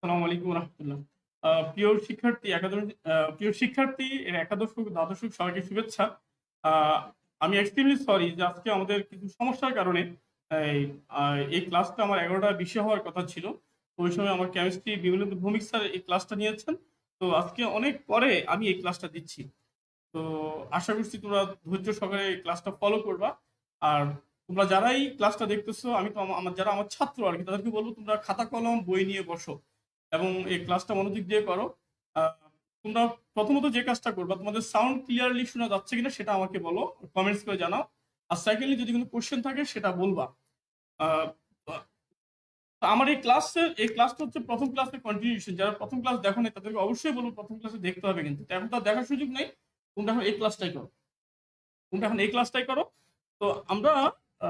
আসসালামু আলাইকুম রাহমাতুল্লাহ। প্রিয় শিক্ষার্থী এর একাদশ ও দ্বাদশ সবাইকে শুভেচ্ছা। আ আমি এক্সট্রিমলি সরি যে আজকে আমাদের কিছু সমস্যার কারণে এই এই ক্লাসটা আমার ১১ টায় বিষয় হওয়ার কথা ছিল। তো ওই সময় আমার কেমিস্ট্রি বিমলেন্দু ভৌমিক স্যার এই ক্লাসটা নিয়েছেন। তো আজকে অনেক পরে আমি এই ক্লাসটা দিচ্ছি। তো আশা করছি তোমরা ধৈর্য সহকারে এই ক্লাসটা ফলো করবা। আর তোমরা যারাই ক্লাসটা দেখতেছো আমি তো আমার যারা আমার ছাত্র আরকি তাদেরকে বলব তোমরা খাতা কলম বই নিয়ে বসো এবং এই ক্লাসটা মনোযোগ দিয়ে করো। আ তোমরা প্রথমত যে কাজটা করবা তোমাদের সাউন্ড ক্লিয়ারলি শোনা যাচ্ছে কিনা সেটা আমাকে বলো। কমেন্টস করে জানাও। আর সেকেন্ডলি যদি কোনো কোয়েশ্চেন থাকে সেটা বলবা। আ তো আমার এই ক্লাসটা হচ্ছে প্রথম ক্লাসের কন্টিনিউশন। যারা প্রথম ক্লাস দেখো নাই তাদেরকে অবশ্যই বলবো প্রথম ক্লাসে দেখতে হবে কিন্তু। তো এখন তো আর দেখার সুযোগ নাই। তোমরা এখন এই ক্লাসটাই করো। তোমরা এখন এই ক্লাসটাই করো। তো আমরা আ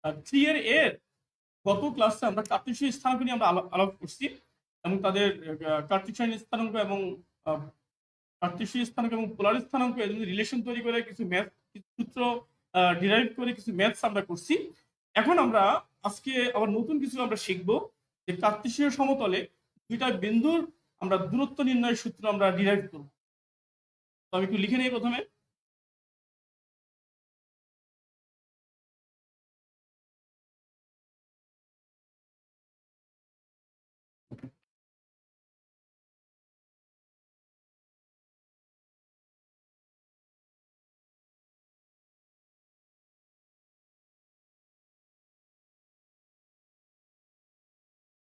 আ 3 এর গত ক্লাসে আমরা কার্টেসীয় স্থানাঙ্ক নিয়ে আমরা আলাপ করছি এবং তাদের কার্টেসিয়ান স্থানাঙ্ক এবং আ কার্টেসীয় স্থানাঙ্ক এবং পোলার স্থানাঙ্ক এর মধ্যে রিলেশন তৈরি করে কিছু সূত্র ডিরাইভ করে কিছু ম্যাথস আমরা করছি। এখন আমরা আজকে আবার নতুন কিছু আমরা শিখব যে কার্টেসীয় সমতলে ২ টা বিন্দুর আমরা দূরত্ব নির্ণয়ের সূত্র আমরা ডিরাইভ করব। তো আমি একটু লিখে নেই ১ম এ।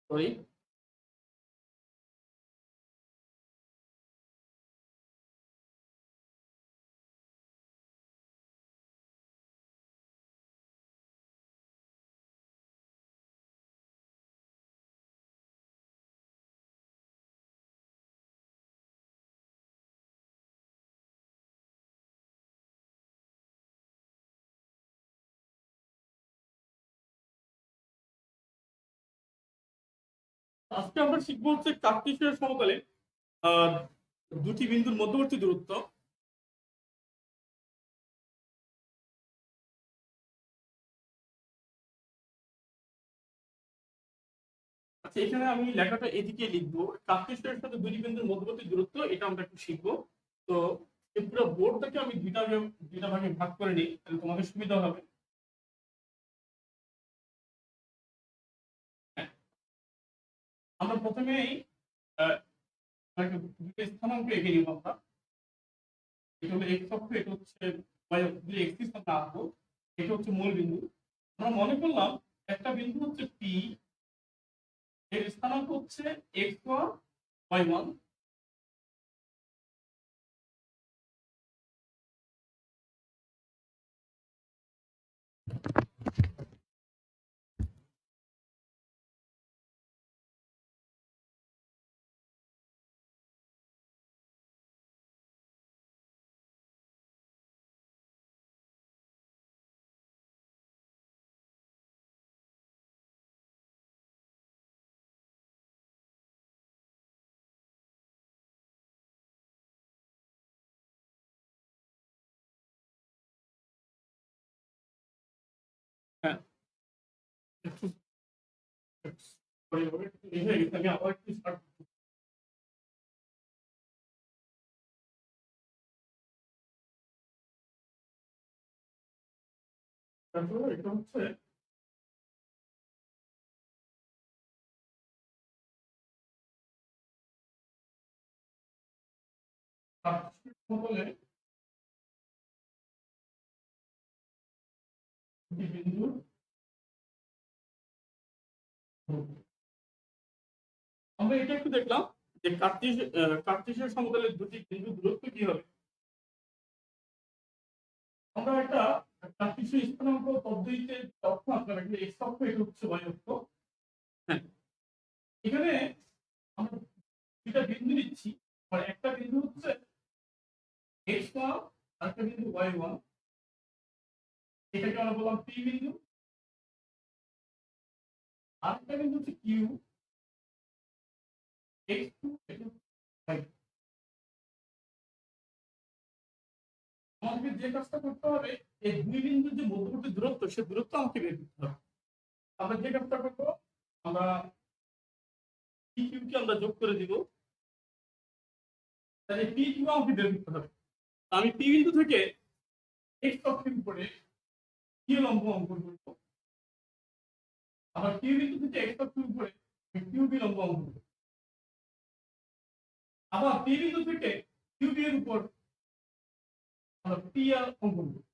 সরি। আজকে আমরা শিখবো হচ্ছে কার্টেসীয় সমতলে আ দুটি বিন্দুর মধ্যবর্তী দূরত্ব। আচ্ছা এখানে আমি লেখাটা এদিকে লিখবো। কার্টেসীয়ের সাথে দুই বিন্দুর মধ্যবর্তী দূরত্ব এটা আমরা একটু শিখবো। তো এই পুরো বোর্ডটাকে আমি ২ টা ভাগে ভাগ করে নিই তাহলে তোমাদের সুবিধা হবে। হ্যাঁ, আমরা প্রথমেই আ একটা ২ টা স্থানাঙ্ক এঁকে নিব আমরা। এটা হলো x অক্ষ, এটা হচ্ছে y অক্ষ। যদি এক্সিস আমরা আঁকবো, এটা হচ্ছে মূল বিন্দু। আমরা মনে করলাম একটা বিন্দু হচ্ছে P, এর স্থানাঙ্ক হচ্ছে x1 y1। হ্যাঁ, একটু সরি হবে। এই হয়ে গেছে। আমি আবার একটু স্টার্ট করব। এটা হচ্ছে কার্টেসীয় সমতলে দুটি বিন্দুর দূরত্ব। আমরা এটা একটু দেখলাম যে কার্টেসীয় সমতলের দুটি বিন্দুর দূরত্ব কি হবে। আমরা একটা কার্টেসীয় স্থানাঙ্ক পদ্ধতিতে অক্ষ আঁকলাম। এখানে x অক্ষ, এটা হচ্ছে y অক্ষ। হ্যাঁ, এখানে আমরা ২ টা বিন্দু নিচ্ছি। আর একটা বিন্দু হচ্ছে x1 আর একটা বিন্দু y1। এটাকে আমরা বললাম P বিন্দু। আরেকটা বিন্দু হচ্ছে Q, x2 এটা y। আমাকে যে কাজটা করতে হবে এই ২ বিন্দুর যে মধ্যবর্তী দূরত্ব সে দূরত্ব আমাকে বের করতে হবে। আমরা যে কাজটা করব আমরা P কিউ কে আমরা যোগ করে দিব। তাহলে পি কিউ আমাকে বের করতে হবে। আমি পি বিন্দু থেকে এক্স অক্ষের উপরে কিউ লম্ব অঙ্কন করব, আবার কিউ বিন্দু থেকে এক্স অক্ষের উপরে কিউ বি লম্ব অঙ্কন করব, আবার পি বিন্দু থেকে কিউ বি এর উপর আমরা পি আর অঙ্কন করব,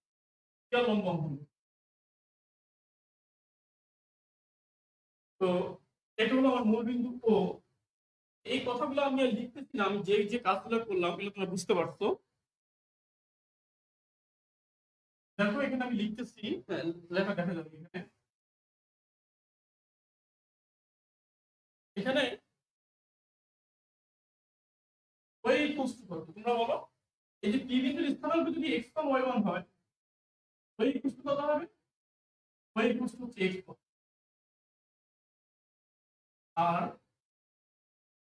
পি আর লম্ব অঙ্কন করব। তো এটা হলো আমার মূল বিন্দু ও। এই কথাগুলো আমি আর লিখতেছি না, আমি যে যে কাজগুলো করলাম এগুলো তোমরা বুঝতে পারছো। দেখো এখানে আমি লিখতেছি, লেখা দেখা যাবে এখানে। এখানে ওই ইকুয়ালস টু কত তোমরা বলো? এই যে পি বিন্দুর স্থানাঙ্ক যদি x1 y1 হয়, ওই ইকুয়ালস টু কত হবে? ওই ইকুয়ালস টু হচ্ছে x1। R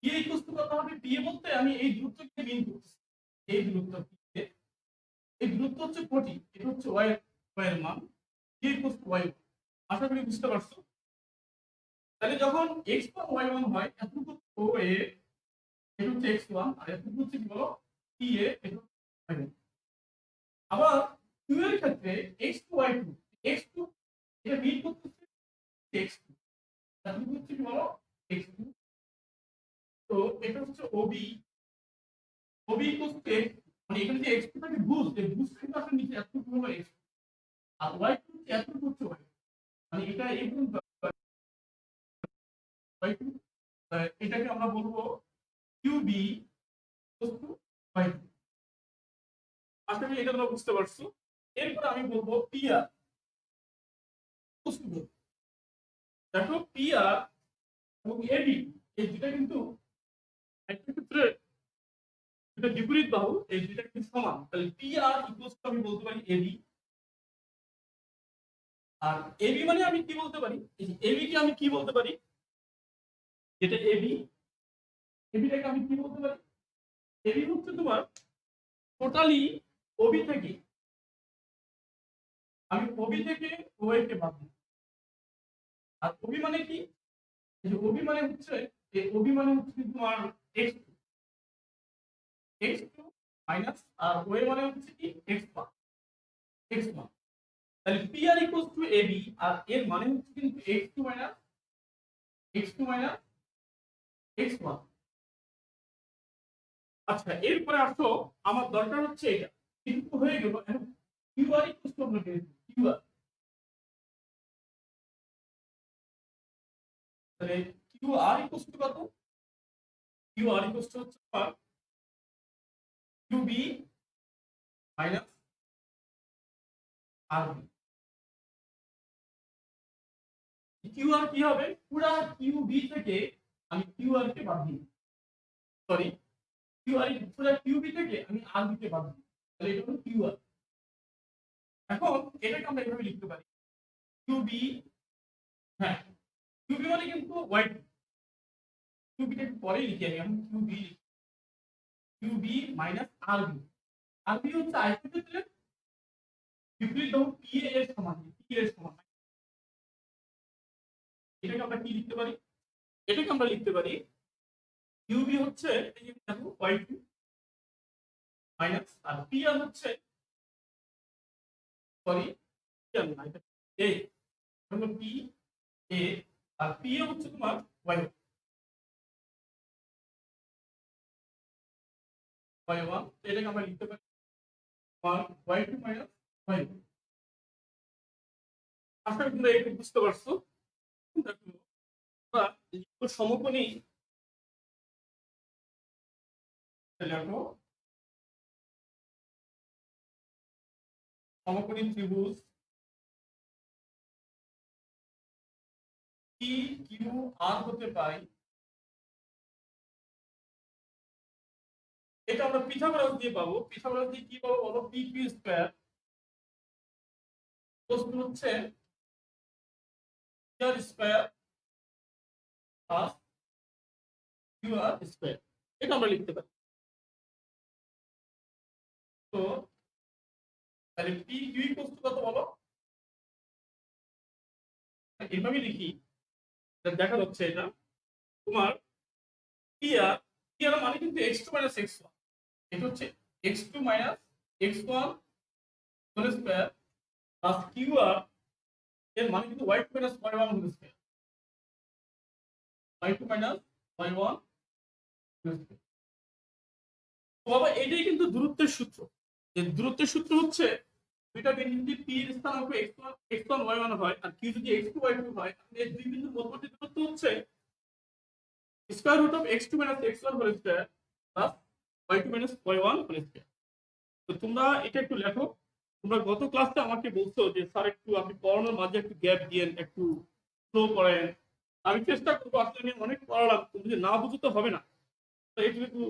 P equals to কত হবে? পি বলতে আমি এই দূরত্বকে মিন করতেছি, এই দূরত্ব p তে, এই দূরত্ব হচ্ছে 40, এটা হচ্ছে y এর মান, পি ইকুয়ালস টু y1। আশা করি বুঝতে পারছো। তাহলে যখন x1 y1 হয়, এতটুকু ও এ, এটা হচ্ছে x1, আর এতটুকু হচ্ছে কি বলো পি এ, এটা হচ্ছে y1। আবার q এর ক্ষেত্রে x2 y2, x2 এটা মিন করতেছে x2, এতটুকু হচ্ছে কি বলো x2। তো এটা হচ্ছে OB, OB equals to x, মানে এখানে যে x2 থাকে বুঝ, এই বুঝ থেকে আসলে নিচে এতটুকু হলো x, আর y2 হচ্ছে এতটুকু হচ্ছে y, মানে এটা এই পর্যন্ত y2, এটাকে আমরা বলবো qb ইকুয়ালস টু y2। আশা করি এটা তোমরা বুঝতে পারছো। এরপর আমি বলবো pr ইকুয়ালস টু, দেখো pr এবং ab এই দুটো কিন্তু একটা ক্ষেত্রে এটা বিপরীত বাহু, এই দুইটা কিন্তু সমান। তাহলে পি আর ইকুয়ালস টু আমি বলতে পারি এবি। আর এবি মানে আমি কি বলতে পারি? এই যে এবি কে আমি কি বলতে পারি? এটা এবি, এবিটাকে আমি কি বলতে পারি? এবি হচ্ছে তোমার টোটালি ওবি থেকে, আমি ওবি থেকে ওএ কে বাদ দিই। আর ওবি মানে কি? এই যে ওবি মানে হচ্ছে, এই ওবি মানে হচ্ছে তোমার x2, x2 মাইনাস, আর ওএ মানে হচ্ছে কি x1, x1। তাহলে P R equals to AB, আর এর মানে হচ্ছে কিন্তু x2 minus x2 minus x1। আচ্ছা এরপরে আসো, আমার দরকার হচ্ছে এটা কিন্তু হয়ে গেল। এখন কিউআর ইকুয়ালস টু আমরা বের করি কিউআর। তাহলে কিউআর ইকুয়ালস টু কত? কিউআর ইকুয়ালস টু হচ্ছে তোমার কিউবি মাইনাস আরবি। কিউআর কি হবে? পুরা কিউবি থেকে আমি কিউআর কে বাদ দিই, সরি কিউআর পুরা কিউবি থেকে আমি আরবি কে বাদ দিই, তাহলে এটা হলো কিউআর। এখন এটাকে আমরা এভাবে লিখতে পারি কিউবি, হ্যাঁ কিউবি মানে কিন্তু ওয়াই, কিউবিটা একটু পরে লিখি আমি, এখন কিউবি, কিউবি মাইনাস আরবি। আরবি হচ্ছে আয়তক্ষেত্রের বিপরীত বাহু পি এর সমান, পি এর সমান। এটাকে আমরা কি লিখতে পারি? এটাকে আমরা লিখতে পারি কিউবি হচ্ছে এই যে দেখো y2 মাইনাস, আর পি আর হচ্ছে, সরি পি আর না, এটা এ হলো P A, R P A হচ্ছে তোমার y1, y1। এটাকে আমরা লিখতে পারি y2 মাইনাস y1। আশা করি তোমরা এটা বুঝতে পারছো। দেখো আমরা সমকোণী, দেখো সমকোণী ত্রিভুজ পি কিউ আর হতে পাই, এটা আমরা পিথাগোরাস দিয়ে পাবো। পিথাগোরাস দিয়ে কি পাবো বলো? পি কিউ স্কয়ার প্রশ্ন হচ্ছে P R square plus Q R square, এটা আমরা লিখতে পারি। তো তাহলে পি কিউ ইকুয়ালস টু কত বলো? এভাবে লিখি, দেখা যাচ্ছে এটা তোমার ক্লিয়ার ক্লিয়ার মানে কিন্তু x2 মাইনাস x1, এটা হচ্ছে x2 minus x1 whole square plus QR, এর মানে কিন্তু y2 minus y1 whole square, y2 minus y1 whole square. তো বাবা এটাই কিন্তু দূরত্বের সূত্র। যে দূরত্বের সূত্র হচ্ছে দুইটা বিন্দু যদি p এর স্থানাঙ্ক x1 y1 হয় আর q যদি x2 y2 হয়, এই দুই বিন্দুর মধ্যবর্তী দূরত্ব হচ্ছে square root of x2 minus x1 whole square plus y2 minus y1 whole square. তো তোমরা এটা একটু লেখো। তোমরা গত ক্লাসে আমাকে বলছো যে স্যার একটু আপনি পড়ানোর মাঝে একটু গ্যাপ দিয়েন, একটু স্লো করেন। আমি চেষ্টা করবো, আসলে আমি অনেক পড়ালাম, তুমি যদি না বুঝো তো হবে না। তো একটু একটু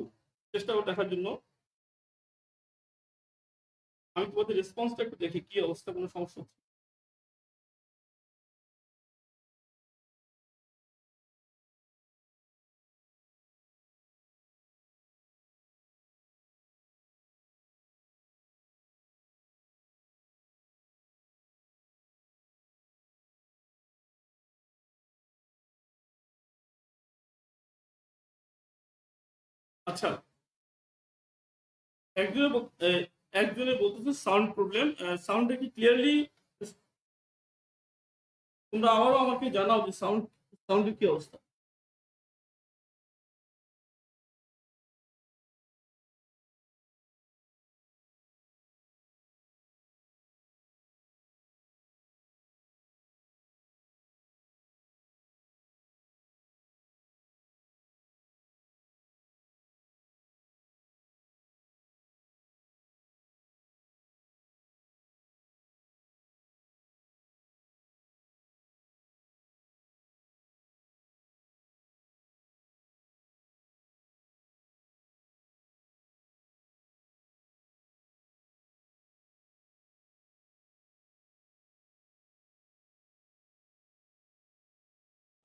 চেষ্টা করে দেখার জন্য। আমি তোমাদের রেসপন্সটা একটু দেখি কি অবস্থা, কোনো সমস্যা হচ্ছে। আচ্ছা, একজনে একজনে বলতেছে সাউন্ড প্রবলেম, সাউন্ডটা কি ক্লিয়ারলি? তোমরা আবারও আমাকে জানাও যে সাউন্ডের কি অবস্থা।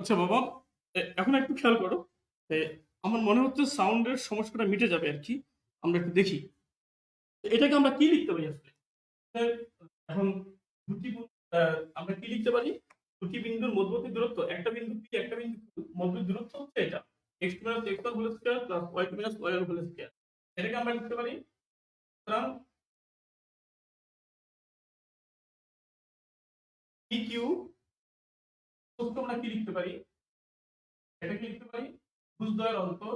আচ্ছা বাবা, এখন একটু খেয়াল করো। এ, আমার মনে হচ্ছে সাউন্ডের সমস্যাটা মিটে যাবে আর কি। আমরা একটু দেখি এটাকে আমরা কি লিখতে পারি আসলে। এখন দুটি আমরা কি লিখতে পারি? দুটি বিন্দুর মধ্যবর্তী দূরত্ব, একটা বিন্দু পি একটা বিন্দু Q, মধ্যবর্তী দূরত্ব হচ্ছে এটা x plus x1 whole square plus y plus y1 whole square. এটাকে আমরা লিখতে পারি, সুতরাং PQ সূত্র আমরা কি লিখতে পারি? এটাকে লিখতে পারি ভুজদ্বয়ের অন্তর,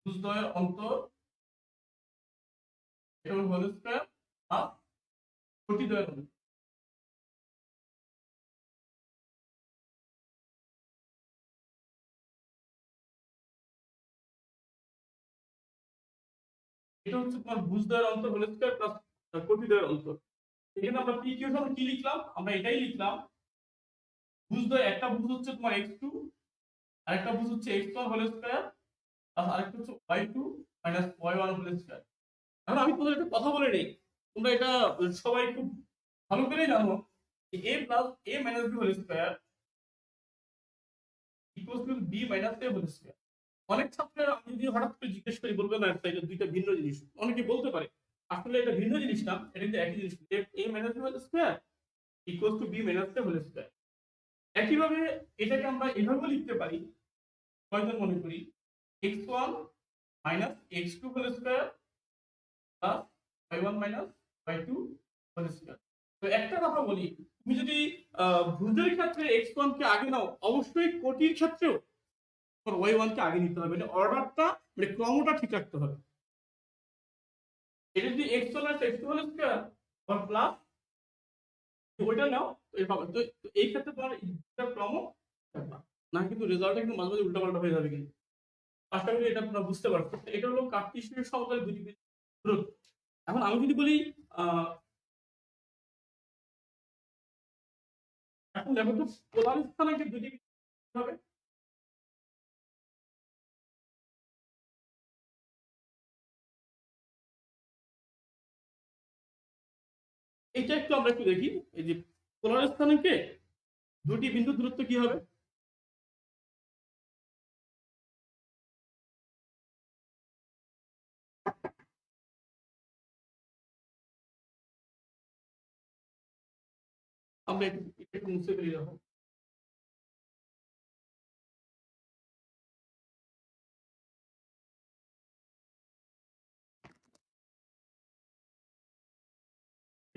ভুজদ্বয়ের অন্তর এটা হোল স্কয়ার প্লাস কোটিদ্বয়ের অন্তর। এটা হচ্ছে তোমার ভুজদ্বয়ের অন্তর হোল স্কয়ার প্লাস কোটিদ্বয়ের অন্তর। এখানে আমরা PQ সমান কি লিখলাম? আমরা এটাই লিখলাম, ভুজদ্বয় একটা ভুজ হচ্ছে তোমার x2, আরেকটা ভুজ হচ্ছে x1 হোল স্কয়ার প্লাস আরেকটা হচ্ছে y2 minus y1 whole square. এখন আমি তোমাদের একটা কথা বলে নেই, তোমরা এটা সবাই খুব ভালো করেই জানো যে a plus a minus b whole square equals to b minus a whole square. অনেক ছাত্ররা আমি যদি হঠাৎ করে জিজ্ঞেস করি বলবে না এটা দুইটা ভিন্ন জিনিস। অনেকে বলতে পারে আসলে এটা ভিন্ন জিনিস না, এটা কিন্তু একই জিনিস, a minus b whole square equals to b minus a whole square. একইভাবে এটাকে আমরা এভাবেও লিখতে পারি, কয়জন মনে করি x1 minus x2 whole square plus y1 minus y2 whole square. তো একটা কথা বলি, তুমি যদি ভুজের ক্ষেত্রে x1 কে আগে নাও, অবশ্যই কোটির ক্ষেত্রেও তোমার y1 কে আগে নিতে হবে, মানে অর্ডারটা মানে ক্রমটা ঠিক রাখতে হবে। এটা যদি x1 আর x2 হোল স্কয়ার আর প্লাস ওইটা নাও, তো এইভাবে তো এই ক্ষেত্রে তোমার এটা ক্রম থাকবে না, কিন্তু রেজাল্টটা কিন্তু মাঝে মাঝে উল্টাপাল্টা হয়ে যাবে কিন্তু। আশা করি এটা আপনারা বুঝতে পারছো। এটা হলো কার্টেসিয়ান সমতলের দুটি দূরত্ব। এখন আমি যদি বলি আহ এখন দেখো তো পোলার স্থানাঙ্কের দুটি হবে। এইটা একটু আমরা একটু দেখি, এই যে পোলার স্থানাঙ্কে দুটি বিন্দু দূরত্ব কি হবে? আমরা একটু মুছে ফেলি দেখো।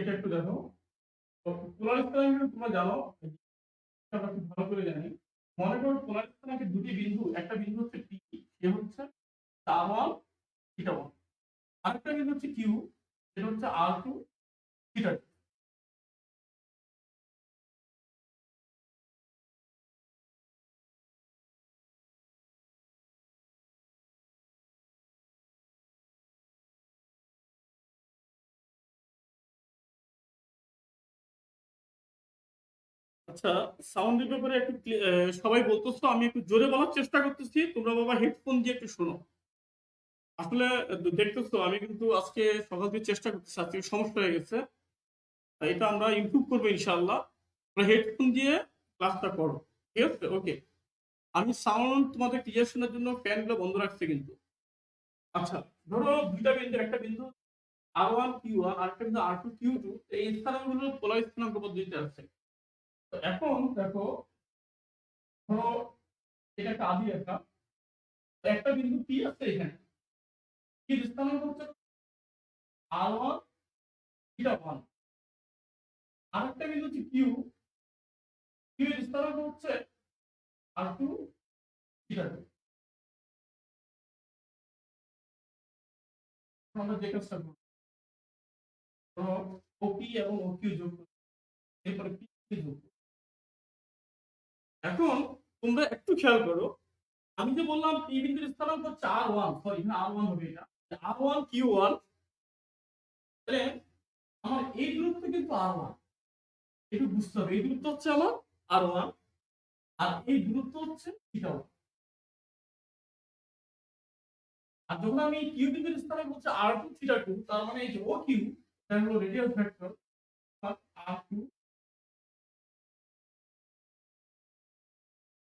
এটা একটু দেখো। তো পোলার স্থানাঙ্ক তোমরা জানো, আমরা খুব ভালো করে জানি। মনে করো পোলার স্থানাঙ্কে দুটি বিন্দু, একটা বিন্দু হচ্ছে পি, সে হচ্ছে r1 θ1, আরেকটা বিন্দু হচ্ছে কিউ, সেটা হচ্ছে r2 θ2। আচ্ছা, সাউন্ডের ব্যাপারে একটু সবাই বলতেছো, আমি একটু জোরে বলার চেষ্টা করতেছি, তোমরা বাবা হেডফোন দিয়ে একটু শোনো। আসলে দেখতেছো আমি কিন্তু আজকে সকাল থেকে চেষ্টা করতেছি, আজকে সমস্যা হয়ে গেছে। এটা আমরা ইমপ্রুভ করবো ইনশাআল্লাহ। তোমরা হেডফোন দিয়ে ক্লাসটা করো, ঠিক আছে? ওকে। আমি সাউন্ড তোমাদের ক্লিয়ার শোনার জন্য ফ্যানগুলো বন্ধ রাখছি কিন্তু। আচ্ছা, ধরো দুইটা বিন্দু, একটা বিন্দু r1 q1 আর একটা বিন্দু r2 q2, এই স্থানাঙ্কগুলো পোলার স্থানাঙ্ক পদ্ধতিতে আছে। তো এখন দেখো, ধরো এটা একটা আদি রেখা, একটা বিন্দু p আছে এখানে, এর স্থানাঙ্ক হচ্ছে r1 θ1, আরেকটা বিন্দু হচ্ছে q, q এর স্থানাঙ্ক হচ্ছে r2 θ2। আমরা যে কাজটা করব, ধরো OP এবং OQ যোগ করব, এরপরে P যোগ করব। এখন তোমরা একটু খেয়াল করো, আমি যে বললাম P বিন্দুর স্থানাঙ্ক হচ্ছে r1, সরি না r1 হবে এটা, r1 q1, তাহলে আমার এই দূরত্ব কিন্তু r1, একটু বুঝতে হবে, এই দূরত্ব হচ্ছে আমার r1 আর এই দূরত্ব হচ্ছে θ1। আর যখন আমি q বিন্দুর স্থানাঙ্ক হচ্ছে r2 θ2, তার মানে এই যে OQ, এটা হলো রেডিয়াল ভেক্টর r2।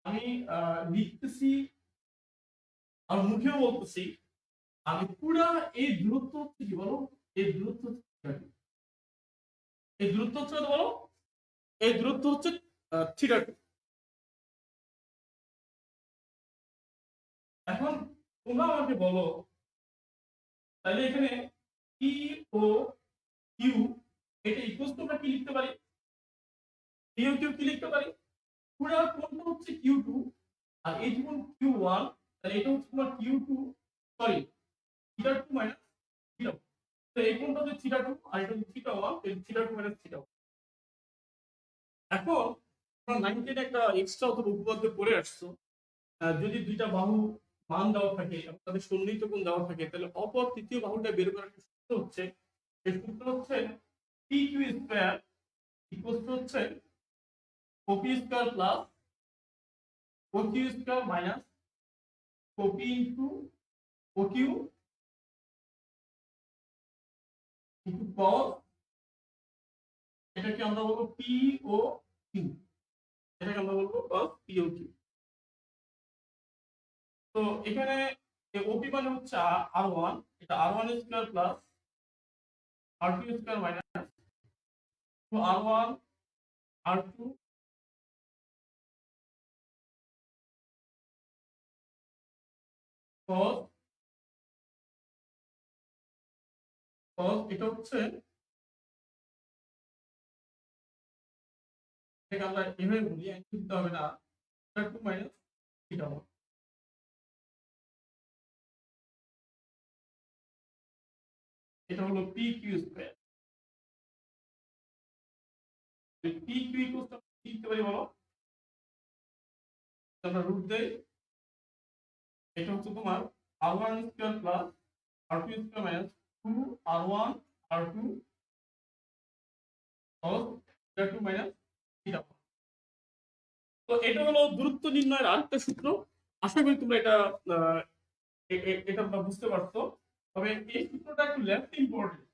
আমি লিখতেছি আর মুখেও বলতেছি, আমি পুরা এই দূরত্ব হচ্ছে কি বলো, এই দূরত্ব হচ্ছে θ2। এই দূরত্ব হচ্ছে কত বলো, এই দূরত্ব হচ্ছে θ2। এখন তোমরা আমাকে বলো, তাহলে এখানে পি ও কিউ, এটা ইকুয়াল টু আমরা কি লিখতে পারি, পি ও কিউ কি লিখতে পারি, পুরা কোণটা হচ্ছে Q2 আর এই যেমন Q1, তাহলে এটা হচ্ছে তোমার Q2, সরি θ2 মাইনাস θ1। তো এই কোণটা হচ্ছে θ2 আর এটা হচ্ছে θ1, এই θ2 মাইনাস θ1। এখন তোমরা 9 10 একটা এক্সট্রা অথবা উপপাদ্য পড়ে আসছো, যদি দুইটা বাহু মান দেওয়া থাকে এবং তাদের সন্নিহিত কোণ দেওয়া থাকে, তাহলে অপর তৃতীয় বাহুটা বের করার একটা সূত্র হচ্ছে, এই সূত্র হচ্ছে PQ স্কয়ার ইকুয়াল টু হচ্ছে OP square plus OQ square minus OP into OQ into cos, এটাকে আমরা বলবো P ও Q, এটাকে আমরা বলবো cos P ও Q। তো এখানে OP মানে হচ্ছে R1, এটা R1 square plus R2 square minus R1 R2 cos, এটা হচ্ছে, এটাকে আমরা এভাবে বলি, লিখতে হবে না, θ2 মাইনাস θ1। এটা হলো PQ square. PQ equal to কি লিখতে পারি বলো, আমরা রুট দেই, এটা হচ্ছে তোমার R1 square plus R2 square minus 2 R1 R2 cos θ2 minus θ1। তো এটা হলো দূরত্ব নির্ণয়ের আরেকটা সূত্র। আশা করি তোমরা এটা এটা তোমরা বুঝতে পারছো। তবে এই সূত্রটা একটু লেফট ইম্পর্টেন্ট।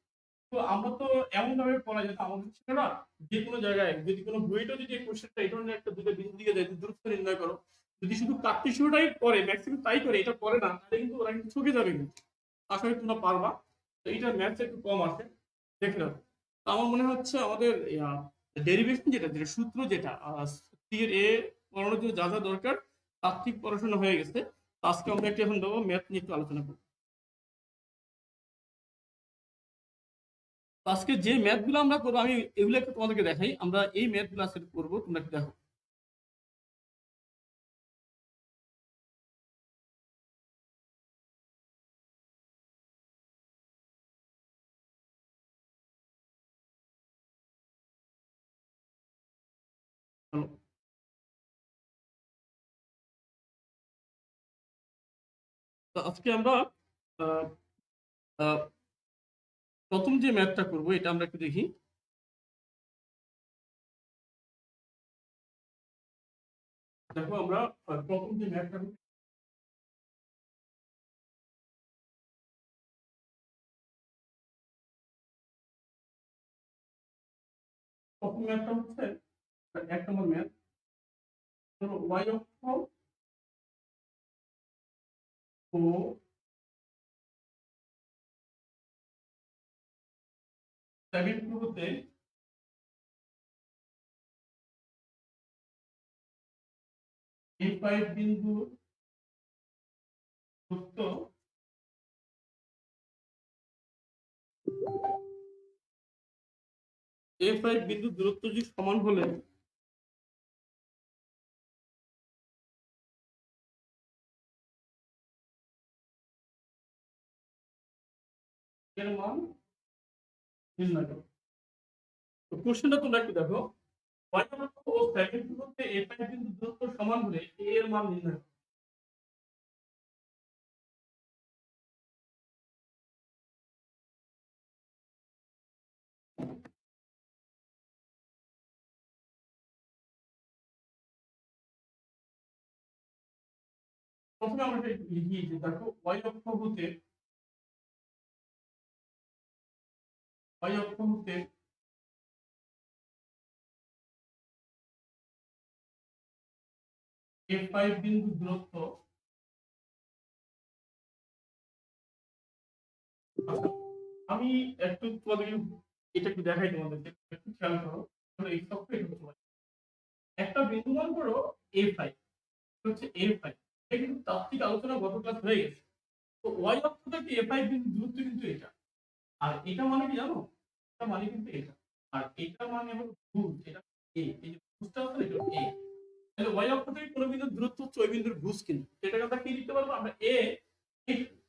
তো আমরা তো এমন ভাবে পড়াই যাতে আমাদের ছেলেরা যে কোনো জায়গায় যদি কোনো বইটা যদি এই কোশ্চেনটা এই ধরনের একটা দুটো বিন্দু দিয়ে দেয়, দূরত্ব নির্ণয় করো, যদি শুধু কার্টেসীয়টাই করে, ম্যাক্সিমাম তাই করে, এটা করে না, তাহলে কিন্তু ওরা কিন্তু ঠকে যাবে কিন্তু। আশা করি তোমরা পারবা। তো এইটার ম্যাথস একটু কম আসে, দেখে নাও। তো আমার মনে হচ্ছে আমাদের ডেরিভেশন যেটা যেটা সূত্র যেটা এর এ পড়ানোর জন্য যা যা দরকার তার ঠিক পড়াশোনা হয়ে গেছে। তো আজকে আমরা একটু এখন দেবো ম্যাথ নিয়ে একটু আলোচনা করবো। আজকে যে ম্যাথগুলো আমরা করবো আমি এগুলো একটু তোমাদেরকে দেখাই। আমরা এই ম্যাথগুলো আজকে করবো, তোমরা একটু দেখো। হলো। তো আজকে আমরা আহ, আহ, প্রথম যে ম্যাথটা করবো এটা আমরা একটু দেখি। দেখো আমরা প্রথম যে ম্যাথটা প্রথম ম্যাথটা হচ্ছে 1 নম্বর ম্যাথ। ধরো y অক্ষ ও 7 হতে A5 বিন্দু দূরত্ব A5 বিন্দু দূরত্ব যদি সমান হলে এর মান নির্ণয় করো। তো কোশ্চেনটা তোমরা একটু দেখো, y অক্ষ ও 7 হতে A5 বিন্দু দূরত্ব সমান হলে A এর মান নির্ণয় করো। প্রথমে আমরা এটা লিখি যে দেখো y অক্ষ হতে A5 বিন্দু দূরত্ব। আচ্ছা, আমি একটু তোমাদেরকে এটা একটু দেখাই, তোমাদেরকে একটু খেয়াল করো। ধরো এই অক্ষ এটা হচ্ছে y। একটা বিন্দু মান করো A5, হচ্ছে A5। এটা কিন্তু তাত্ত্বিক আলোচনা গত ক্লাস হয়ে গেছে। তো y অক্ষ থেকে A5 বিন্দু দূরত্ব কিন্তু এটা। আর এটা মানে কি জানো? এটা মানে কিন্তু এটা। আর এটা মানে হলো ভুজ, এটা a, এই যে ভুজটা আছে না, এটা a। তাহলে y অক্ষ থেকে কোন বিন্দুর দূরত্ব হচ্ছে ওই বিন্দুর ভুজ কিন্তু। এটাকে আমরা কি লিখতে পারবো? আমরা a,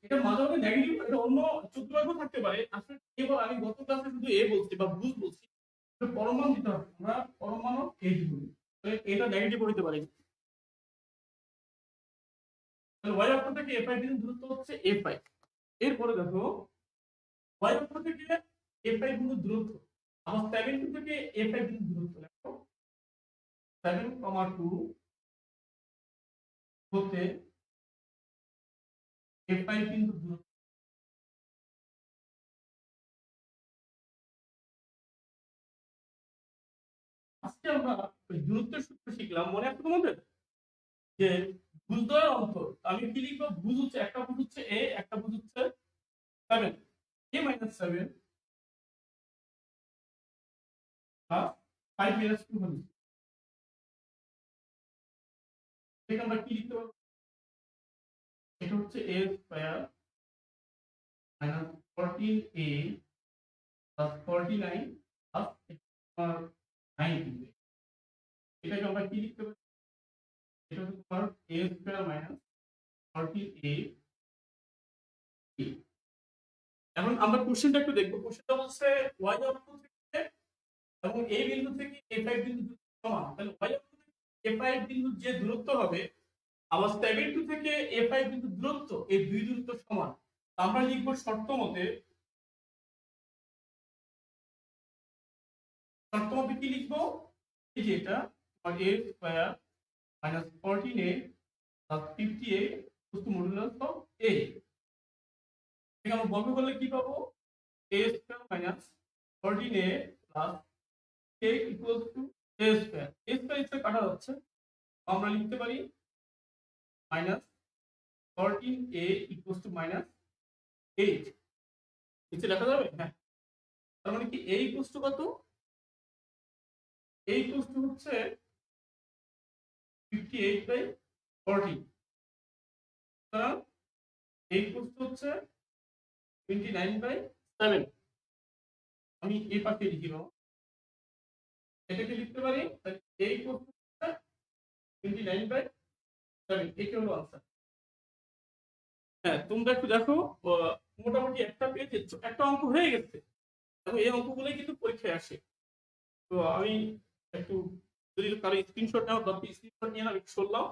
এটা মাঝে মাঝে নেগেটিভ, এটা অন্য চতুর্ভাগ্য থাকতে পারে। আসলে কেবল আমি গত ক্লাসে শুধু a বলছি বা ভুজ বলছি। এটা পরমাণু দিতে হবে, আমরা পরমাণু a দিব। তাহলে এটা নেগেটিভ হইতে পারে। তাহলে y অক্ষ থেকে a5 বিন্দুর দূরত্ব হচ্ছে a5। এরপরে দেখো y অক্ষ থেকে a5 বিন্দুর দূরত্ব, আমার 7 থেকে a5 বিন্দুর দূরত্ব দেখো। 7,2 হতে A5 বিন্দুর দূরত্ব। আজকে আমরা ওই দূরত্বের সূত্র শিখলাম, মনে আছে তোমাদের? যে ভুজদ্বয়ের অন্তর, আমি কি লিখবো? ভুজ হচ্ছে, একটা ভুজ হচ্ছে a, একটা ভুজ হচ্ছে 7। a - 7 প্লাস 5 - 2 হলে এটা আমরা কি লিখতে পারবো? এটা হচ্ছে a square minus 14a plus 49 plus 90। এটাকে আমরা কি লিখতে পারি? এটা হচ্ছে তোমার a স্কয়ার মাইনাস 14a। এখন আমরা কোশ্চেনটা একটু দেখবো। কোশ্চেনটা বলছে y অক্ষ থেকে এবং এই বিন্দু থেকে a5 বিন্দু সমান। তাহলে y অক্ষ থেকে a5 বিন্দুর যে দূরত্ব হবে, আবার 7 থেকে a5 বিন্দু দূরত্ব, এই দুই দূরত্ব সমান। আমরা লিখব শর্ত মতে কি লিখবো? এই যে এটা তোমার a square minus 14a plus 58 equal to modulus of a। এখানে আমরা বর্গ করলে কি পাবো? a square minus 14a plus a equal to a square. a square ইসে কাটা যাচ্ছে, আমরা লিখতে পারি minus 14a equal to minus 8। নিচে লেখা যাবে? হ্যাঁ। তার মানে কি a ইকুয়াল টু কত? a ইকুয়াল টু হচ্ছে 58/14। সুতরাং a ইকুয়াল টু হচ্ছে 29/7। আমি এই পাশে লিখি বাবা, এটাকে লিখতে পারি এই কোশ্চেনটা 29/7, এটা হলো আনসার। হ্যাঁ, তোমরা একটু দেখো, মোটামুটি একটা পেজে একটা অঙ্ক হয়ে গেছে এবং এই অঙ্কগুলোই কিন্তু পরীক্ষায় আসে। তো আমি একটু, যদি কারো স্ক্রিনশট নেওয়ার দরকার স্ক্রিনশট নিয়ে আমি করলাম।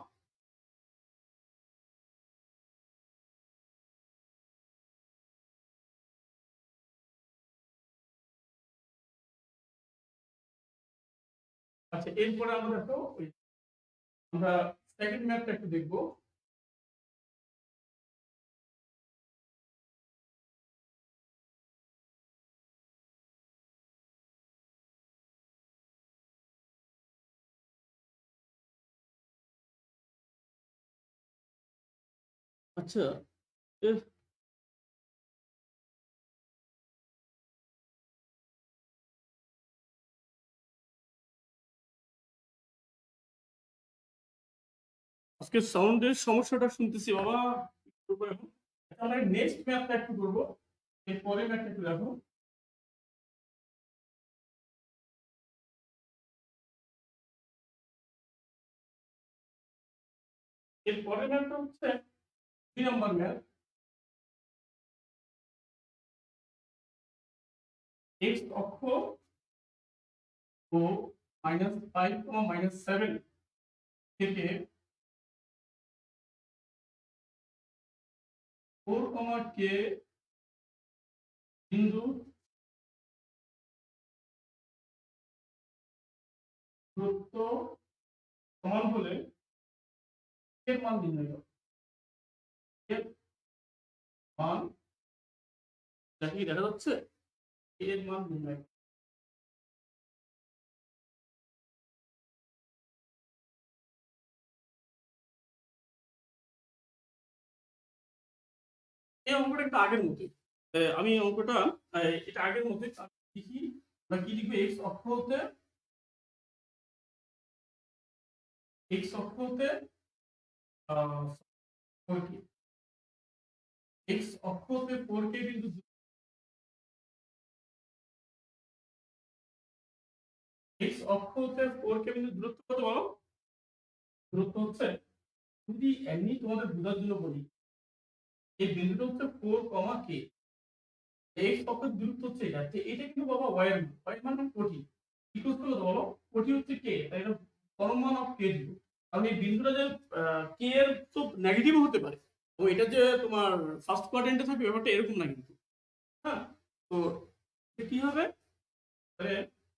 আচ্ছা, এরপরে আমরা দেখো আমরা সেকেন্ড ম্যাথটা একটু দেখবো। আচ্ছা, আজকে সাউন্ডের সমস্যাটা শুনতেছি বাবা। আমরা নেক্সট ম্যাথটা একটু করবো, এরপরে ম্যাথটা একটু দেখো। এরপরে ম্যাথটা হচ্ছে 2 নম্বর ম্যাথ। এক্স অক্ষ ও -5, -7 থেকে 4, K বিন্দু দূরত্ব সমান হলে এর মান নির্ণয় করো। এর মান কি দেখা যাচ্ছে? এর মান নির্ণয় করো। এই অঙ্কটা একটু আগের মতোই। আমি অঙ্কটা এটা আগের মতোই লিখি। আমরা কি লিখবো? x অক্ষ হতে 4k, x অক্ষ হতে 4k বিন্দু, x অক্ষ হতে 4k বিন্দু দূরত্ব কত বলো? দূরত্ব হচ্ছে, যদি এমনি তোমাদের বোঝার জন্য বলি, এই বিন্দুটা হচ্ছে 4, k, এক্স অক্ষের দূরত্ব হচ্ছে এটা, এটা কিন্তু বাবা y এর মান, y মানে কোটি, ইকুয়াল টু কত বলো? কোটি হচ্ছে k, তাই না? পরম মান অফ k দিব। কারণ এই বিন্দুটা যে k এর তো নেগেটিভ হতে পারে, ও এটা যে তোমার ফার্স্ট কোয়াড্রেন্টে থাকবে ব্যাপারটা এরকম না কিন্তু। হ্যাঁ, তো কি হবে? তাহলে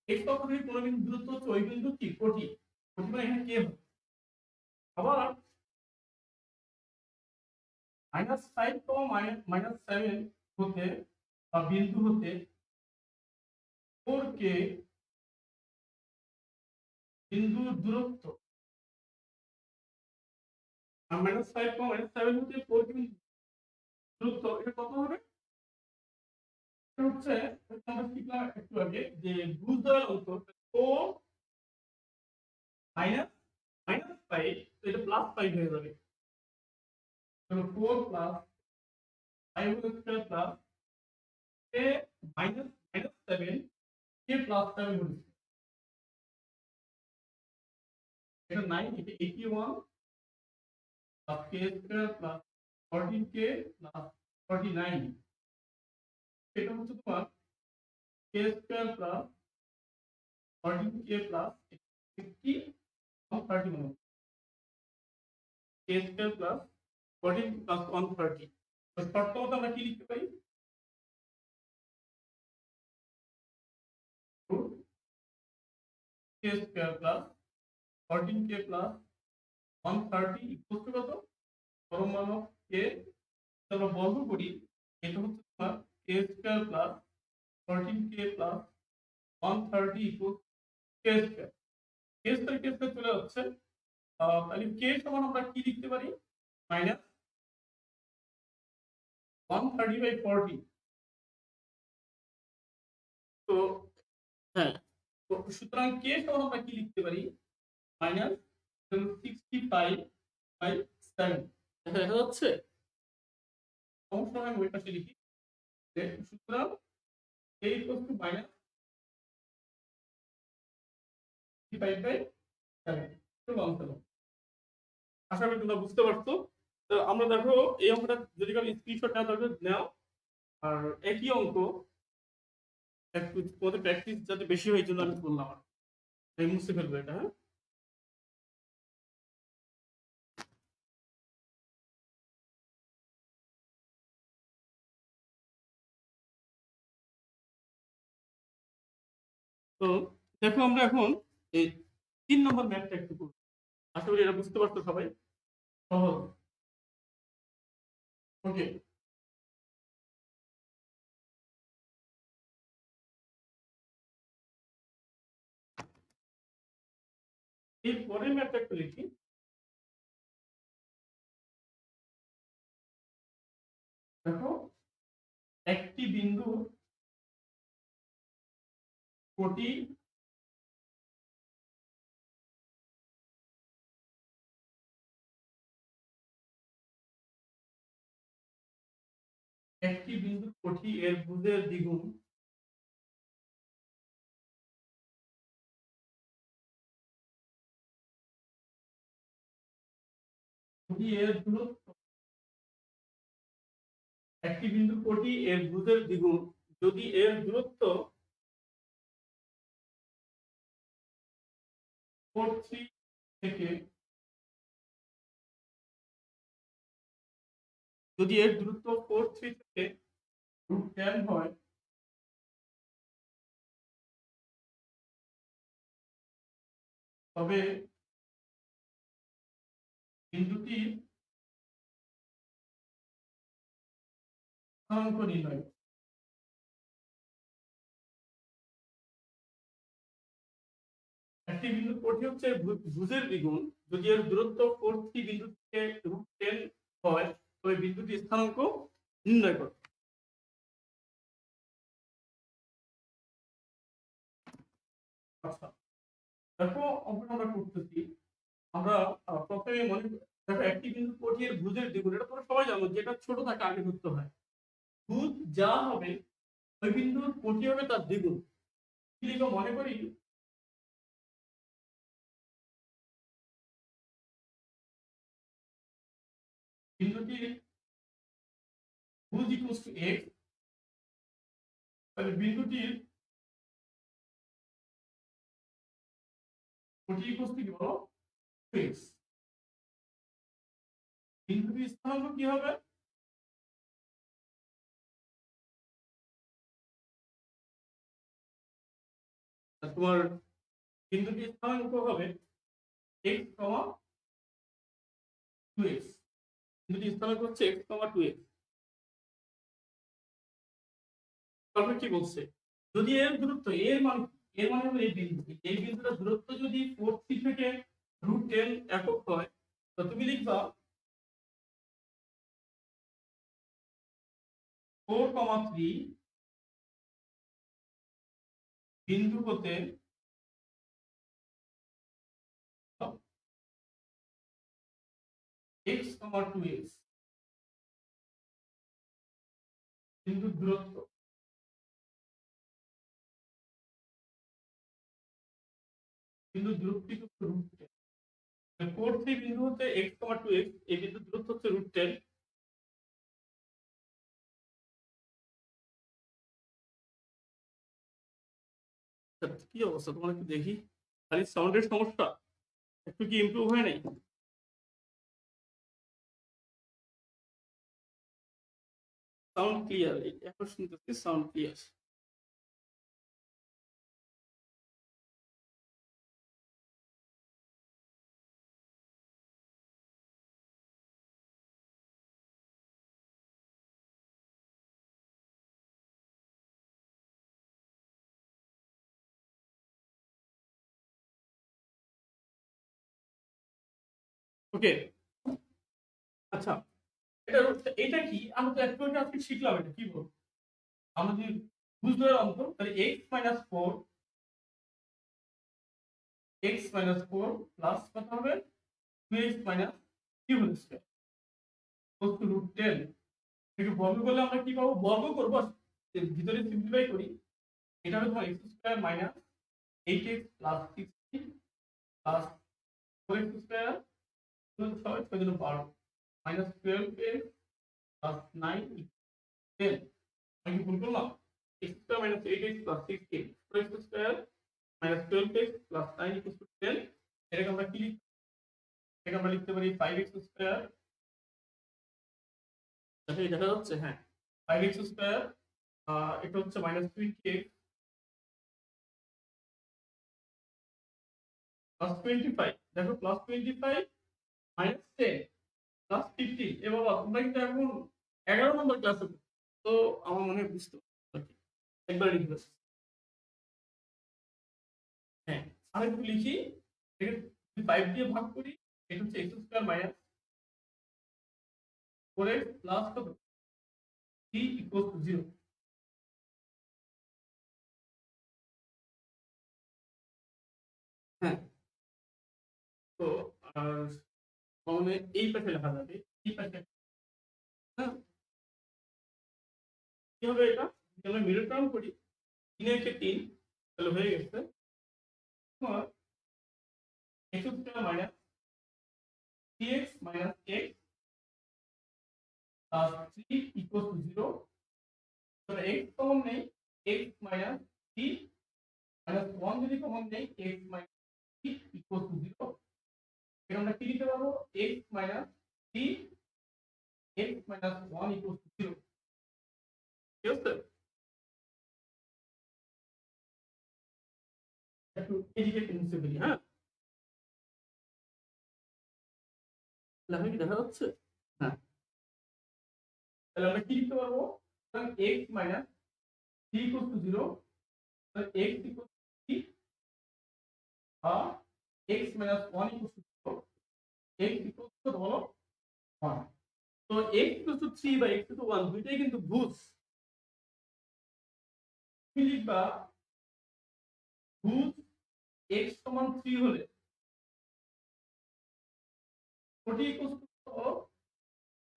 এক্স অক্ষ থেকে কোনো বিন্দু দূরত্ব হচ্ছে ওই বিন্দু কি কোটি, কোটি মানে এখানে k হবে। আবার -5, -7 হতে বা বিন্দু হতে 4k বিন্দুর দূরত্ব, -5, -7 হতে 4k দূরত্ব, এটা কত হবে? এটা হচ্ছে, আমরা শিখলাম একটু আগে যে গুণ দেওয়ার অন্তর ও -5, তো এটা +5 হয়ে যাবে। তাহলে 4 + 5 whole square plus a -7 k +7 whole square, এটা 9, এটা 81 plus k square plus 14k plus 49, এটা হচ্ছে তোমার k square plus 14k plus 50 131, k square plus 14 plus 130। তো শর্ত মতো আমরা কি লিখতে পারি? k square plus 14k plus 130 equal to কত? পরম মান অফ k, আমরা বর্গ করি, এটা হচ্ছে তোমার k square plus 14k plus 130 equal k square. k square চলে যাচ্ছে, তাহলে k সমান আমরা কি লিখতে পারি? -130/40। তো হ্যাঁ, তো সুতরাং k সমান আমরা কি লিখতে পারি? -65/7। দেখা যাচ্ছে? সমস্যা হয় ওই পাশে লিখি। সুতরাং k = 5/7 আশা করি তোমরা বুঝতে পারছো। তো আমরা দেখো এই অঙ্কটা যদি কারো স্ক্রিনশট নেওয়া দরকার নাও, আর একই অঙ্ক একটু তোমাদের প্র্যাকটিস যাতে বেশি হয় এই জন্য আমি বললাম। আমি মুছে ফেলবো এটা, হ্যাঁ। তো দেখো আমরা এখন এই 3 নম্বর ম্যাথটা একটু করবো। আশা করি এটা বুঝতে পারছো সবাই, সহজ। ওকে, এই পরের ম্যাথটা একটু লিখি। দেখো একটি বিন্দু কোটি একটি বিন্দু কোটি এর ভুজের দ্বিগুণ কোটি এর দূরত্ব, একটি বিন্দু কোটি এর ভুজের দ্বিগুণ যদি এর দূরত্ব 4 থেকে, যদি এর দূরত্ব 4 থেকে √10 হয়, তবে বিন্দুটি স্থানাঙ্ক নির্ণয়। একটি বিন্দু কোটি হচ্ছে ভুজের দ্বিগুণ, যদি এর দূরত্ব 4 বিন্দু থেকে √10 হয় তবে বিন্দুটি স্থানাঙ্ক নির্ণয় করো। আচ্ছা, দেখো অঙ্কটা আমরা করতেছি। আমরা প্রথমে মনে দেখো একটি বিন্দু কোটি এর ভুজের দ্বিগুণ, এটা তোমরা সবাই জানো, যেটা ছোট থাকে আগে ধরতে হয়। ভুজ যা হবে ওই বিন্দুর কোটি হবে তার দ্বিগুণ। কি লিখবো মনে করি, বিন্দুটির ভুজ ইকুয়ালস টু এক্স, তাহলে বিন্দুটির কোটি ইকুয়ালস টু কি বলো, এক্স। বিন্দুটির স্থানাঙ্ক কি হবে, তোমার বিন্দুটির স্থানাঙ্ক হবে x, 2x। বিন্দুটির স্থানাঙ্ক হচ্ছে x, 2x। তারপর কি বলছে, যদি এর দূরত্ব, এর মানে হলো এই বিন্দুটার দূরত্ব যদি 4 থেকে √10 একক হয়, তো তুমি লিখবা 4,3 বিন্দু হতে x, 2x বিন্দু দূরত্ব, বিন্দু দূরত্ব √10। 4,3 বিন্দু হচ্ছে x, 2x, এই বিন্দু দূরত্ব হচ্ছে √10। কি অবস্থা তোমার একটু দেখি, খালি সাউন্ডের সমস্যা, একটু কি ইমপ্রুভ হয় নাই? সাউন্ড ক্লিয়ার, এখন শুনতেছি সাউন্ড ক্লিয়ার। ওকে, আচ্ছা, এটা এটা কি আমরা তো একটু আগে আজকে শিখলাম, এটা কি বলবো, আমরা যদি বুঝতে অঙ্ক, তাহলে x-4 প্লাস কত হবে 2x - 3 whole square equal to √10। এটাকে বর্গ করলে আমরা কি পাবো, বর্গ করব ভিতরে সিম্পলিফাই করি, এটা হবে তোমার x² - 8x + 16 plus 4x square 6 6 দিন 12 মাইনাস 12x প্লাস 9 10 আমি কি ভুল করলাম x square minus 8x plus 16 4x square minus 12x plus 9 10 এটাকে আমরা কি লিখতে এটাকে আমরা লিখতে পারি 5x স্কয়ার আচ্ছা এটা দেখা যাচ্ছে হ্যাঁ 5x স্কয়ার এটা হচ্ছে মাইনাস 20x প্লাস 25 দেখো প্লাস 25 মাইনাস 10 প্লাস 15 এ বাবা তোমরা কিন্তু এখন 11 নম্বর ক্লাসে তো আমার মনে হয় বুঝতে পারছি একবার লিখবে হ্যাঁ আরেকটু লিখি এটাকে 5 দিয়ে ভাগ করি এটা হচ্ছে x square minus 4x plus কত 3 ইকুয়াল টু 0 হ্যাঁ তো আর মানে এই পাশে লেখা যাবে এই পাশে হ্যাঁ কি হবে এটা যদি আমরা মিডল টার্ম করি 3 এর 3 তাহলে হয়ে গেছে তোমার x square minus 3x minus x plus 3 equal to 0 তাহলে x কমন নেই x মাইনাস 3 মাইনাস 1 যদি কমন নেই x মাইনাস 3 ইকুয়াল টু 0 এটা আমরা কি লিখতে পারবো x minus 3 x minus 1 equal to 0 ঠিক আছে একটু এদিকে একটু মুছে ফেলি হ্যাঁ তাহলে কি দেখা যাচ্ছে হ্যাঁ তাহলে আমরা কি লিখতে পারবো x মাইনাস 3 ইকুয়াল টু 0 তাহলে x ইকুয়াল টু 3 বা x minus 1 equal to 0 x equal to হলো 1 তো x ইকুয়াল টু 3 বা x ইকুয়াল টু 1 দুইটাই কিন্তু ভুজ তুমি লিখবা ভুজ x সমান 3 হলে কোটি ইকুয়াল টু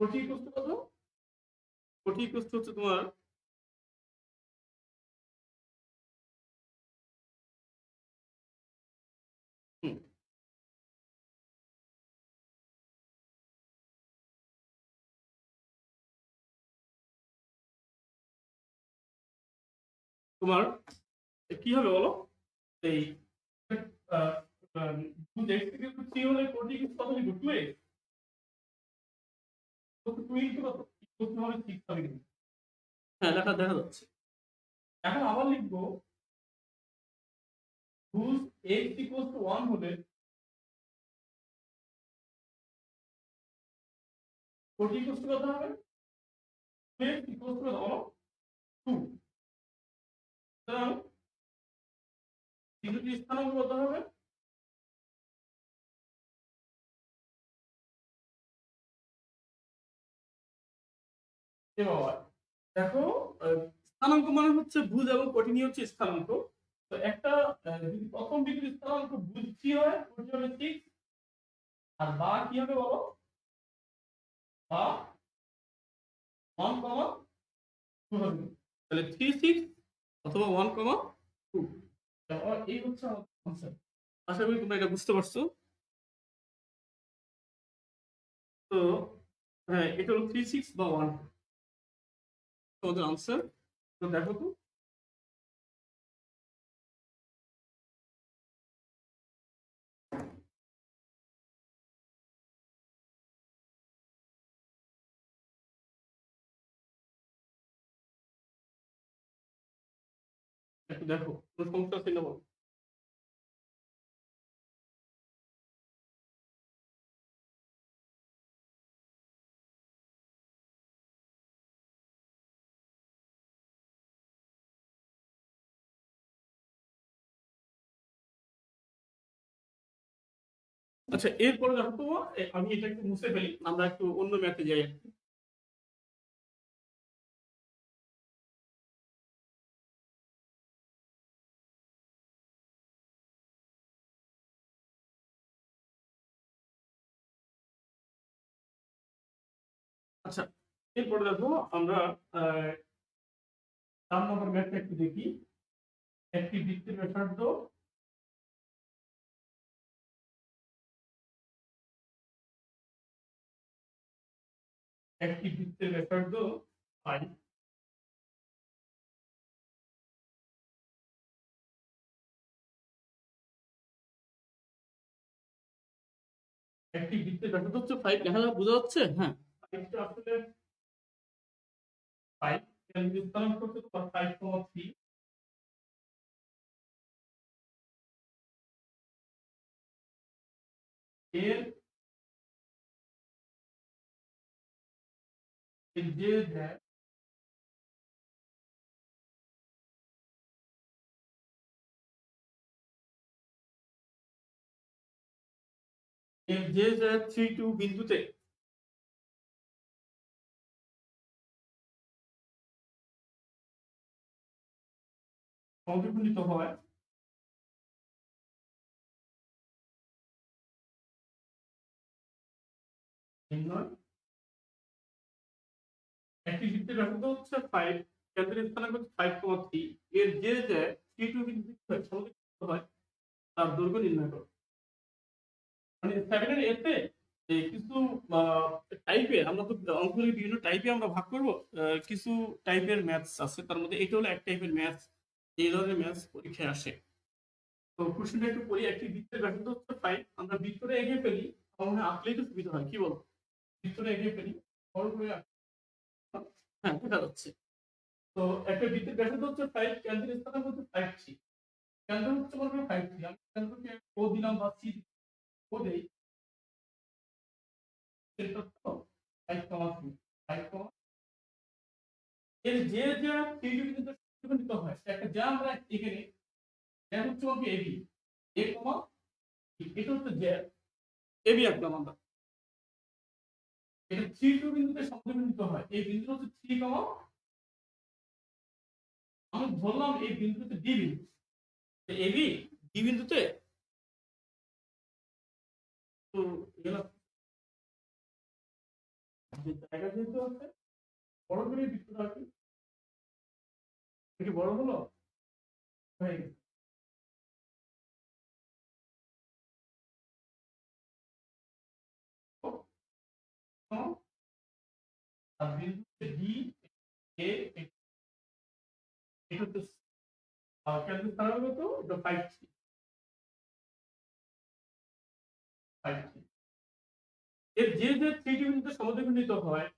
কোটি ইকুয়াল টু কত কোটি ইকুয়াল টু হচ্ছে তোমার তোমার কি হবে বলো এই ভুজ x ইকুয়াল টু 3 হলে কোটি ইকুয়াল টু কত লিখবো 2x তো 2 ইনটু কত ইকুয়াল টু হবে 6 হবে কিন্তু হ্যাঁ দেখা যাচ্ছে এখন আবার লিখবো ভুজ x ইকুয়াল টু 1 হলে কোটি ইকুয়াল টু কত হবে x ইকুয়াল টু কত বলো 2 সুতরাং তিনটি স্থানাঙ্ক কত হবে এ বাবা দেখো স্থানাঙ্ক মানে হচ্ছে ভুজ এবং কোটি হচ্ছে স্থানাঙ্ক তো একটা যদি প্রথম বিন্দুর স্থানাঙ্ক ভুজ 3 হয় কোটি হবে 6 আর বা কি হবে বলো বা 1 2 হবে তাহলে 3 6 অথবা 1 2 তাহলে এই হচ্ছে আমাদের কনসেপ্ট আশা করি তোমরা এটা বুঝতে পারছো তো হ্যাঁ এটা হলো 3 6 বা 1 তোমাদের আনসার তো দেখো তো একটু দেখো কোনো সমস্যা আছে না বলো আচ্ছা এরপরে দেখো তো আমি এটা একটু মুছে ফেলি আমরা একটু অন্য ম্যাথে যাই একটু আচ্ছা এরপরে দেখো আমরা 4 নম্বর ম্যাথটা একটু দেখি একটি বৃত্তের ব্যাসার্ধ একটি বৃত্তের ব্যাসার্ধ 5 একটি বৃত্তের ব্যাসার্ধ হচ্ছে 5 লেখা বোঝা যাচ্ছে? হ্যাঁ, এটা আসলে 5 এখানে স্থানাঙ্ক হচ্ছে তোমার 5,3 এর যে যে 3 বিন্দুতে সমদ্বিখণ্ডিত হয় নির্ণয় একটি বৃত্তের ব্যাসার্ধ হচ্ছে 5 কেন্দ্রের স্থানাঙ্ক হচ্ছে 5,3 এর যে 3 বিন্দুতে সমদ্বিখণ্ডিত হয় তার দৈর্ঘ্য নির্ণয় করো। মানে 7 এর এতে কিছু টাইপে আমরা তো অঙ্কগুলি বিভিন্ন টাইপে আমরা ভাগ করব। কিছু টাইপের ম্যাথস আছে, তার মধ্যে এটা হলো এক টাইপের ম্যাথস। এই ধরনের ম্যাথস পরীক্ষায় আসে। তো কোশ্চেনটা একটু পড়ি। একটি বৃত্তের ব্যাসার্ধ হচ্ছে 5, আমরা বৃত্তরে এগিয়ে ফেলি, আমার মনে হয় আঁকলেই তো সুবিধা হয়, কি বলো? বৃত্তরে এগিয়ে ফেলি, বড় করে হ্যাঁ দেখা যাচ্ছে। তো একটা বৃত্তের ব্যাসার্ধ হচ্ছে 5, কেন্দ্রের স্থানাঙ্ক হচ্ছে 5,3, কেন্দ্র হচ্ছে মনে করো 5,3, আমি কেন্দ্রকে ও দিলাম বা সি ও দেই, সেটা তো 5,3 5, এর যে 3 বিন্দুতে সমদ্বিখণ্ডিত হয় একটা যা আমরা এখানে যা হচ্ছে আমাকে এবি, এ কমা এটা হচ্ছে যে এবি আঁকলাম আমরা। এটা 3 বিন্দুতে সমদ্বিখণ্ডিত হয়, এই বিন্দু হচ্ছে 3 কমা, আমি ধরলাম এই বিন্দুতে ডি বিন্দু, এবি ডি বিন্দুতে, তো এগুলো যে জায়গা যেহেতু আছে বড় করে বৃত্তটা আঁকি, কি বড় হলো হয়ে গেছে। আর বিন্দুতে ডি এ এটা হচ্ছে কেন্দ্র স্থানাঙ্ক তো এটা 5,3 এর যে 3 বিন্দুতে সমদ্বিখণ্ডিত হয়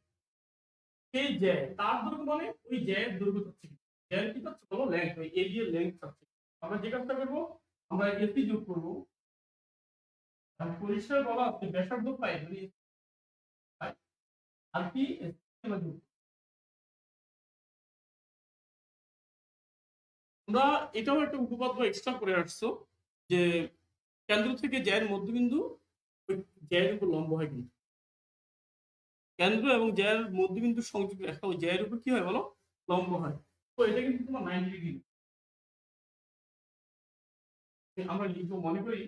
সেই জ্যা তার দৈর্ঘ্য মানে ওই জ্যায়ের দৈর্ঘ্য হচ্ছে জ্যায়ের কি হচ্ছে বলো লেংথ, ওই এবি এর লেংথ হচ্ছে। আমরা যে কাজটা করব, আমরা এসি যোগ করব, আর পরিষ্কার বলা আছে ব্যাসার্ধ 5 যদি আর কি আমরা যোগ, তোমরা এটাও একটা উপপাদ্য এক্সট্রা করে আসছো যে কেন্দ্র থেকে জ্যায়ের মধ্যবিন্দু ওই জ্যায়ের উপর লম্ব হয়, কিন্তু কেন্দ্র এবং জ্যায়ের মধ্যবিন্দু সংযোগ রেখা ওই জ্যায়ের উপর কি হয় বলো লম্ব হয়। তো এটা কিন্তু তোমার 90 ডিগ্রি। আমরা লিখবো মনে করি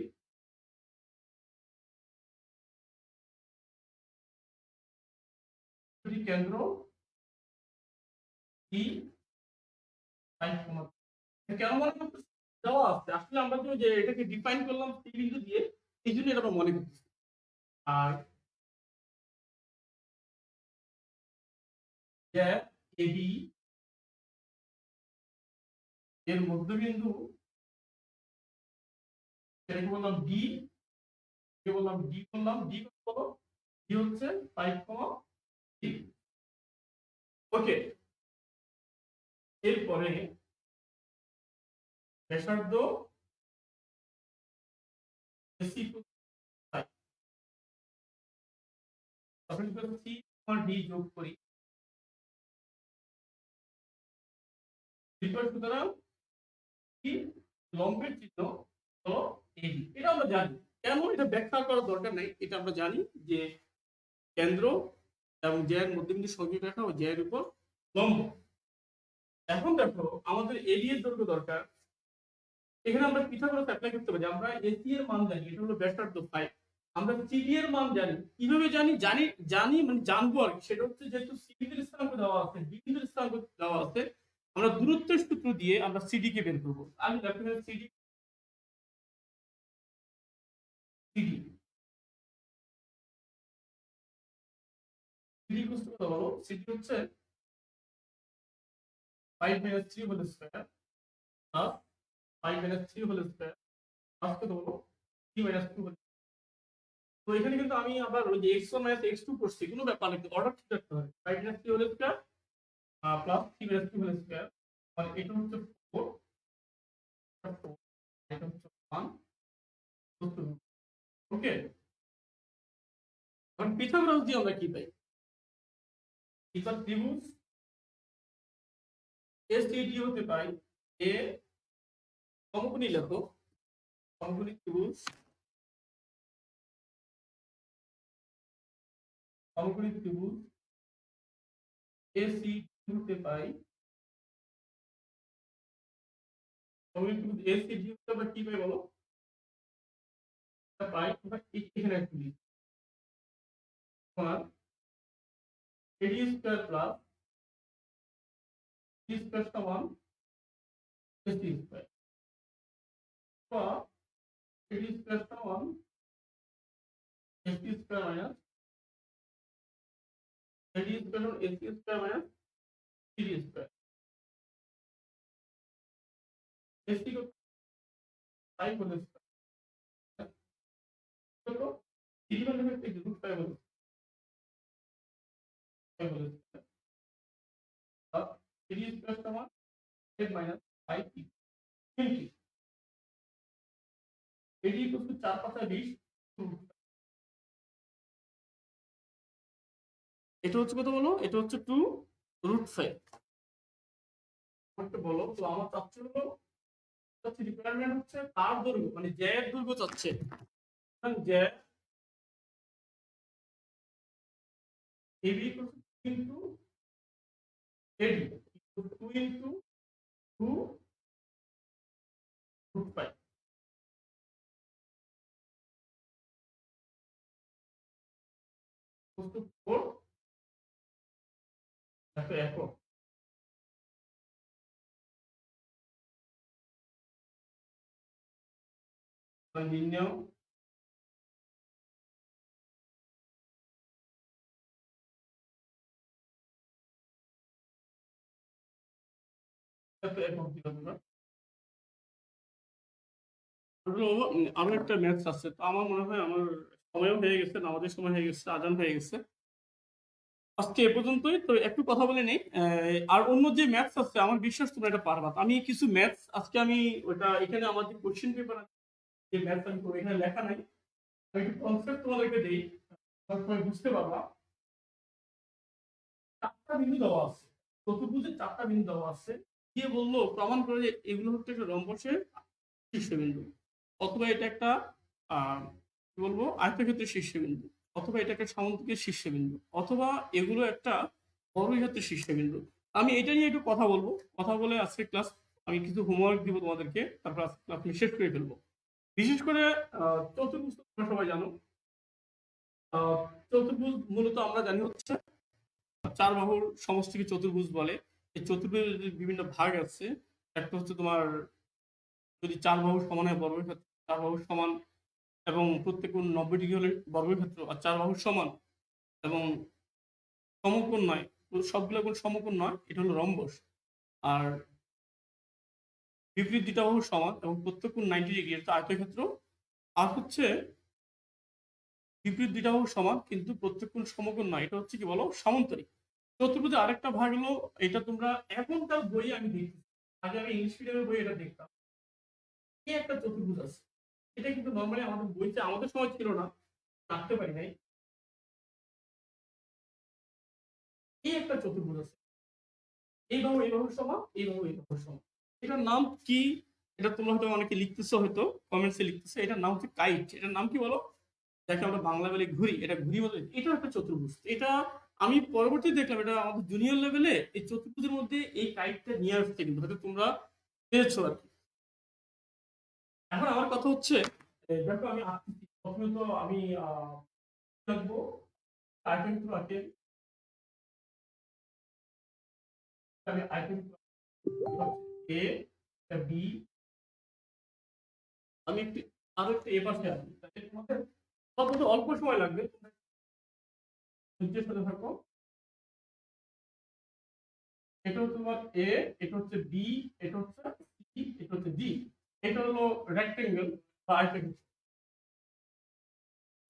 কেন্দ্র ই 5, কেন মনে করতে দেওয়া আছে আসলে আমরা তো যে এটাকে ডিফাইন করলাম সি বিন্দু দিয়ে, এই জন্য এটা আমরা মনে করতেছি। আর জ্যা এবি এর মধ্যবিন্দু সেটাকে বললাম ডি, কে বললাম ডি, করলাম ডি কত বলো, ডি হচ্ছে 5,3। ওকে, এরপরে ব্যাসার্ধ এসি তখন সি আর ডি যোগ করি, সুতরাং কি লম্বের চিহ্ন হলো এবি। এটা আমরা জানি, কেন এটা ব্যাখ্যা করার দরকার নেই, এটা আমরা জানি যে কেন্দ্র এবং জ্যায়ের মধ্যবিন্দু সংযোগ রেখা ও জ্যায়ের উপর লম্ব। এখন দেখো আমাদের এডি এর দৈর্ঘ্য দরকার, এখানে আমরা পিথাগোরাস অ্যাপ্লাই করতে পারি। আমরা এসি এর মান জানি, এটা হলো ব্যাসার্ধ 5, আমরা সিডি এর মান জানি, কিভাবে জানি জানি জানি মানে জানবো আর কি, সেটা হচ্ছে যেহেতু সি বিন্দুর স্থানাঙ্ক দেওয়া আছে, বি বিন্দুর স্থানাঙ্ক দেওয়া আছে, আমরা দূরত্বের সূত্র দিয়ে আমরা সিডি কে বের করব। আমি দেখো CD CD CD equal to কত বলো? সিডি হচ্ছে 5 minus 3 whole square plus 5 minus 3 whole square plus কত বলো? 3 মাইনাস 2 হোল। তো এখানে কিন্তু আমি আবার ওই যে x1 মাইনাস x2 করছি, কোনো ব্যাপার না, অর্ডার ঠিক রাখতে হবে। 5 minus 3 whole square plus 3 minus 2 whole square, আর এটা হচ্ছে 4, এটা হচ্ছে 1, ওকে। এখন পিথাগোরাস দিয়ে আমরা কি পাই? পিথাগোরাস ত্রিভুজ এসিডি হতে পাই এ সমকোণী লেখো, সমকোণী ত্রিভুজ, সমকোণী ত্রিভুজ এসিডি হতে পাই, সমকোণী ত্রিভুজ এসিডি হতে আমরা কি পাই বলো? এটা পাই আমরা এখানে একটু লিখি, সমান AD square plus C square সমান এসি স্কয়ার, বা এডি স্কয়ার সমান AC square minus AD square সমান AC square minus CD square. AC কত? 5 হোল স্কয়ার কত? সিডি মানে হচ্ছে রুট 5 হোল স্কয়ার, আর এডি স্কয়ার সমান 8 মাইনাস 5 20, এডি ইকুয়াল টু 4 5 20, এটা হচ্ছে কত বলো? এটা হচ্ছে 2 রুট 5। আমাকে বলো তো, আমার চাচ্ছে হলো, চাচ্ছে রিকোয়ারমেন্ট হচ্ছে তার দৈর্ঘ্য, মানে জ্যা এর দৈর্ঘ্য চাচ্ছে। সুতরাং জ্যা AB equal to into AD equal to 2 into 2 root 5 equal to 4 দেখো একক। নির্ণয় দেখো একক দিলাম আমরা। হলো আরো একটা ম্যাথস আছে, তো আমার মনে হয় আমার সময়ও হয়ে গেছে, নামাজের সময় হয়ে গেছে, আজান হয়ে গেছে। আজকে এ পর্যন্তই। তো একটু কথা বলে নেই, আর অন্য যে ম্যাথস আছে আমার বিশ্বাস তোমরা এটা পারবা। আমি কিছু ম্যাথস আজকে আমি ওটা এখানে আমার যে কোশ্চেন পেপার যে ম্যাথস আমি করবো, এখানে লেখা নাই, আমি একটু কনসেপ্ট তোমাদেরকে দিই, তারপরে বুঝতে পারবা। 4টা বিন্দু দেওয়া আছে, চতুর্ভুজের 4টা বিন্দু দেওয়া আছে, দিয়ে বললো প্রমাণ করে যে এগুলো হচ্ছে একটা রম্বসের শীর্ষবিন্দু, অথবা এটা একটা কি বলবো আয়তক্ষেত্রের শীর্ষবিন্দু, অথবা এটা একটা সামন্তরিকের শীর্ষবিন্দু, অথবা এগুলো একটা বর্গক্ষেত্রের শীর্ষবিন্দু। আমি এটা নিয়ে একটু কথা বলবো, কথা বলে আজকে ক্লাস আমি কিছু হোমওয়ার্ক দিব তোমাদেরকে, তারপর আজকে ক্লাস আমি শেষ করে ফেলবো। বিশেষ করে চতুর্ভুজ তোমরা সবাই জানো। আহ, চতুর্ভুজ মূলত আমরা জানি হচ্ছে 4 বাহুর সমষ্টিকে চতুর্ভুজ বলে। এই চতুর্ভুজের বিভিন্ন ভাগ আছে। একটা হচ্ছে তোমার যদি 4 বাহু সমান হয় বর্গক্ষেত্র, 4 বাহু সমান এবং প্রত্যেক কোণ 90 ডিগ্রি হলে বর্গক্ষেত্র, আর 4 বাহু সমান এবং সমকোণ নয়, সবগুলো কোণ সমকোণ নয়, এটা হলো রম্বস। আর বিপরীত দুইটা বাহু সমান এবং প্রত্যেক কোণ 90 ডিগ্রি, এটা আয়তক্ষেত্র। আর হচ্ছে বিপরীত দুইটা বাহু সমান কিন্তু প্রত্যেক কোণ সমকোণ নয়, এটা হচ্ছে কি বলো সামান্তরিক। চতুর্ভুজে আরেকটা ভাগ হলো, এটা তোমরা এখনকার বই আমি দেখছি, আগে আমি ইংলিশ মিডিয়ামের বই এটা দেখতাম, এই একটা চতুর্ভুজ আছে। এটা কিন্তু নর্মালি আমাদের বইতে আমাদের সময় ছিল না, রাখতে পারি নাই। এই একটা চতুর্ভুজ আছে, এই বাহু এই বাহুর সমান, এই বাহু এই বাহুর সমান। এটার নাম কি? এটা তোমরা হয়তো অনেকে লিখতেছো, হয়তো কমেন্টসে লিখতেছো। এটার নাম হচ্ছে কাইট। এটার নাম কি বলো? যাকে আমরা বাংলা বলি ঘুড়ি, এটা ঘুড়ি বলে। এটা একটা চতুর্ভুজ। এটা আমি পরবর্তী দেখলাম, এটা আমাদের জুনিয়র লেভেলে এই চতুর্ভুজের মধ্যে এই কাইটটা নিয়ে আসছে, কিন্তু হয়তো তোমরা পেয়েছো আর কি। এখন আমার কথা হচ্ছে, দেখো আমি আঁকতেছি, প্রথমে তো আমি লিখবো আইটেম টু আইটেম, আমি আইটেম এ, বি, আমি একটু আরো একটু এ পাশে আসি, তাতে তোমাদের অল্প সময় লাগবে, ধৈর্যের সাথে থাকো। এটা হচ্ছে তোমার এ, এটা হচ্ছে বি, এটা হচ্ছে সি, এটা হচ্ছে ডি। এটা হলো রেক্টেঙ্গেল বা আয়তক্ষেত্র।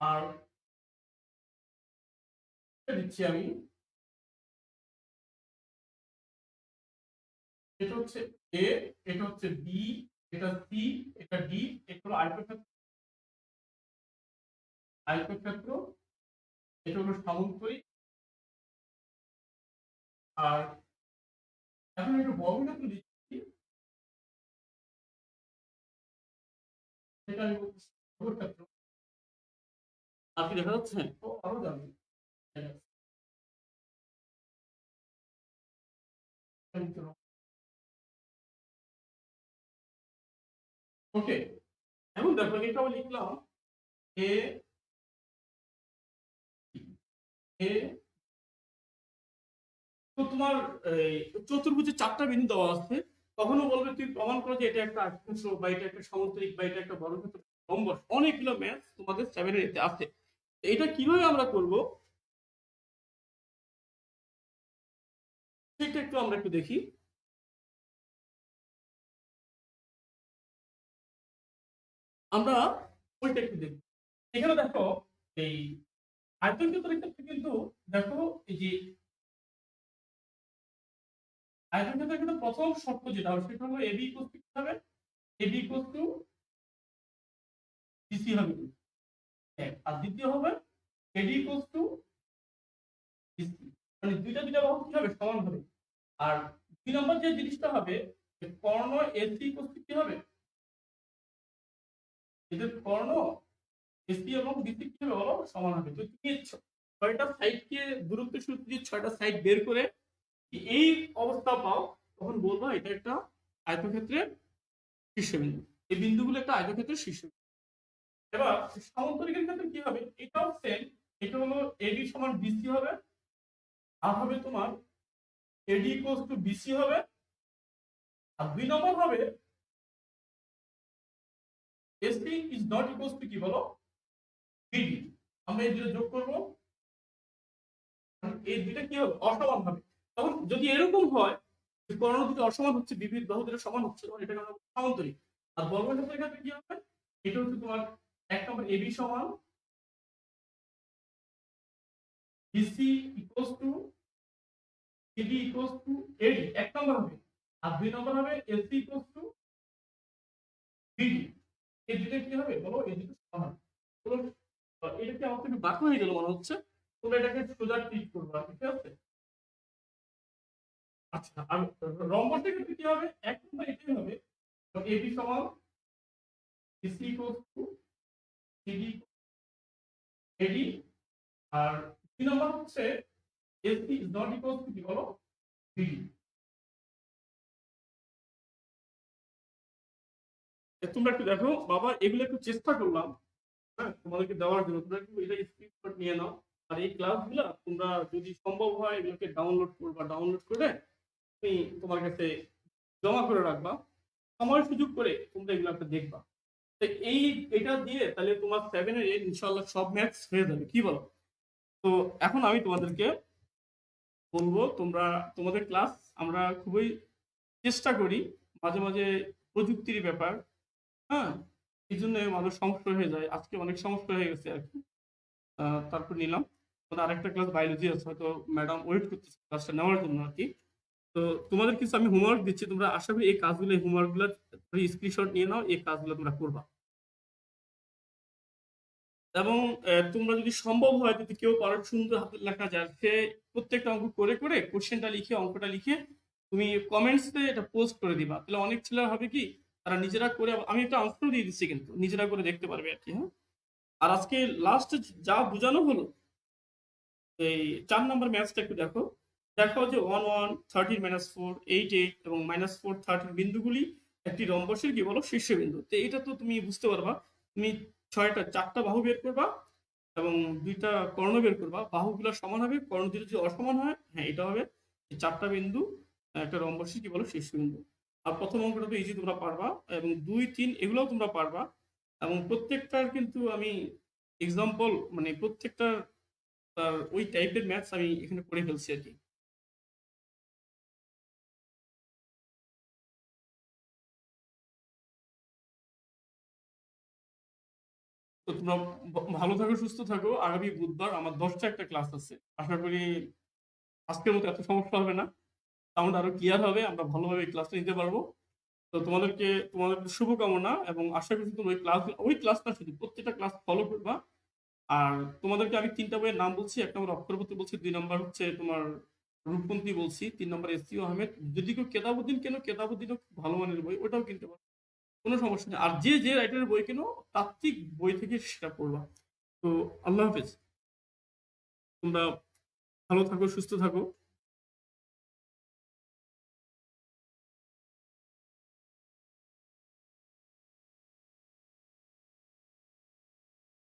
আর দিচ্ছি আমি, এটা হচ্ছে এ, এটা হচ্ছে বি, এটা সি, এটা ডি। এটা হলো আয়তক্ষেত্র। আয়তক্ষেত্র, এটা হলো সামন্তরিক। আর এখন একটু বর্গক্ষেত্র দিচ্ছি, সেটা আমি বলছি বর্গক্ষেত্র। আর কি দেখা যাচ্ছে? ও আরো যাবে। ওকে, এখন দেখো এটাও লিখলাম এ, এ। তো তোমার এই চতুর্ভুজে 4টা বিন্দু দেওয়া আছে। কখনো বলবে তুই প্রমাণ করো যে এটা একটা আয়তক্ষেত্র বা এটা একটা সামুদ্রিক বা এটা একটা বর্গক্ষেত্র। রম্বস, অনেকগুলো ম্যাথ তোমাদের 7 এর এতে আছে। তো এটা কিভাবে আমরা করব সেটা একটু আমরা একটু দেখি। আমরা ওইটা একটু দেখি। এখানে দেখো এই আয়তক্ষেত্রের ক্ষেত্রে কিন্তু দেখো এই যে আয়তক্ষেত্রের ক্ষেত্রে প্রথম শর্ত যেটা হবে সেটা হলো এবি ইকুয়াল টু কি হবে? এবি ইকুয়াল টু বিসি হবে এক। আর দ্বিতীয় হবে এডি ইকুয়াল টু বিসি। মানে দুইটা দুইটা বাহু কি হবে? সমান হবে। আর 2 নম্বর যে জিনিসটা হবে, যে কর্ণ এসি ইকুয়াল টু কি হবে? এদের কর্ণ এসি এবং বিসি কি হবে বলো? সমান হবে। তো তুমি 6টা সাইডকে দূরত্ব সূত্র দিয়ে 6টা সাইড বের করে এই অবস্থা পাও, তখন বলবা এটা একটা আয়তক্ষেত্রের শীর্ষবিন্দু। এই বিন্দুগুলো একটা আয়তক্ষেত্রের শীর্ষবিন্দু। এবার সমান্তরিকের ক্ষেত্রে কি হবে? এটাও সেম। এটা হলো এডি সমান বিসি হবে। আর হবে তোমার এডি ইকুয়াল টু বিসি হবে। আর 2 নম্বর হবে AC is not equal to কি বলো? বিডি। আমরা এই দুটো যোগ করব, এই দুইটা কি হবে? অসমান হবে। তখন যদি এরকম হয় যে কর্ণ দুটো অসমান হচ্ছে, বিবিধ বাহু দুটো সমান হচ্ছে, তখন এটাকে আমরা সমান্তরিক। আর বর্গক্ষেত্রের ক্ষেত্রে কি হবে? এটা হচ্ছে তোমার এক নম্বর এবি সমান BC equal to CD equal to AD, এক নম্বর হবে। আর 2 নম্বর হবে এসি ইকুয়াল টু বিডি। এই দুটো কি হবে বলো? এই দুটো সমান হবে। এটা কি আমার একটু বাঁকা হয়ে গেল মনে হচ্ছে? তোমরা এটাকে সোজা ক্লিক করবে, ঠিক আছে? আচ্ছা, আর রম্বসের ক্ষেত্রে কি হবে? এক নম্বর এটাই হবে, এবি সমান বিসি ইকুয়াল টু সিডি এডি। আর 2 নম্বর হচ্ছে AC is not equal to কি বলো? বিডি। তোমরা একটু দেখো বাবা, এগুলো একটু চেষ্টা করলাম, হ্যাঁ, তোমাদেরকে দেওয়ার জন্য। তোমরা একটু এটা স্ক্রিনশট নিয়ে নাও। আর এই ক্লাসগুলো তোমরা যদি সম্ভব হয় এগুলোকে ডাউনলোড করবা। ডাউনলোড করে তুমি তোমার কাছে জমা করে রাখবা। সময় সুযোগ করে তোমরা এগুলো একটা দেখবা। তো এই এটা দিয়ে তাহলে তোমার 7 এর ইনশাআল্লাহ সব ম্যাথস হয়ে যাবে, কি বলো? তো এখন আমি তোমাদেরকে বলবো, তোমরা তোমাদের ক্লাস আমরা খুবই চেষ্টা করি। মাঝে মাঝে প্রযুক্তির ব্যাপার, হ্যাঁ, এই জন্য আমাদের সমস্যা হয়ে যায়। আজকে অনেক সমস্যা হয়ে গেছে আর কি। তারপর নিলাম আমাদের আরেকটা ক্লাস বায়োলজি আছে, হয়তো ম্যাডাম ওয়েট করতেছে ক্লাসটা নেওয়ার জন্য আর কি। তো তোমাদের কিছু আমি হোমওয়ার্ক দিচ্ছি, তোমরা আশা করি এই কাজগুলো, এই হোমওয়ার্ক গুলো স্ক্রিনশট নিয়ে নাও, এই কাজগুলো তোমরা করবা। এবং তোমরা যদি সম্ভব হয়, যদি কেউ পারো সুন্দর হাতের লেখা যায়, সে প্রত্যেকটা অঙ্ক করে করে কোশ্চেনটা লিখে অঙ্কটা লিখে তুমি কমেন্টসে এটা পোস্ট করে দিবা। তাহলে অনেক ছেলেরা হবে কি, তারা নিজেরা করে, আমি একটা আনসার দিয়ে দিচ্ছি কিন্তু নিজেরা করে দেখতে পারবে আর কি, হ্যাঁ। আর আজকে লাস্ট যা বোঝানো হলো, এই 4 নম্বর ম্যাথসটা একটু দেখো। দেখো যে 1 1 13 -4 8 8 এবং -4 13 বিন্দুগুলি একটি রম্বসের কি বলো? শীর্ষবিন্দু। তো এটা তো তুমি বুঝতে পারবা। তুমি 4টা বাহু বের করবা এবং 2টা কর্ণ বের করবা। বাহুগুলো সমান হবে, কর্ণ দুটো যদি অসমান হয়, হ্যাঁ, এটা হবে এই 4টা বিন্দু একটা রম্বসের কি বলো? শীর্ষবিন্দু। আর প্রথম অঙ্কটা তো ইজি, তোমরা পারবা। এবং 2 3 এগুলোও তোমরা পারবা। এবং প্রত্যেকটার কিন্তু আমি এক্সাম্পল, মানে প্রত্যেকটা তার ওই টাইপের ম্যাথস আমি এখানে করে ফেলছি আর কি। তো তোমরা ভালো থাকো, সুস্থ থাকো। আগামী বুধবার আমার ১০টা একটা ক্লাস আছে। আশা করি আজকের মতো এত সমস্যা হবে না। সাউন্ড আরো ক্লিয়ার হবে। আমরা ভালোভাবে এই ক্লাসটা নিতে পারবো। তো তোমাদের শুভকামনা এবং আশা করছি তোমরা ওই ক্লাসটা শুধু প্রত্যেকটা ক্লাস ফলো করবা। আর তোমাদেরকে আমি ৩ টা বইয়ের নাম বলছি। ১ নম্বর অক্ষরপতি বলছি, ২ নাম্বার হচ্ছে তোমার রূপপন্থী বলছি, ৩ নাম্বার এসইও আহমেদ। যদি কেউ কেতাবুদ্দিন কেনো, কেতাবুদ্দিনও খুব ভালো মানের বই। ওটাও কিনতে পারো। কোনো সমস্যা নেই। আর যে রাইটারের বই কেনো, তাত্ত্বিক বই থেকে সেটা পড়বা। তো আল্লাহ হাফেজ। তোমরা ভালো থাকো, সুস্থ থাকো।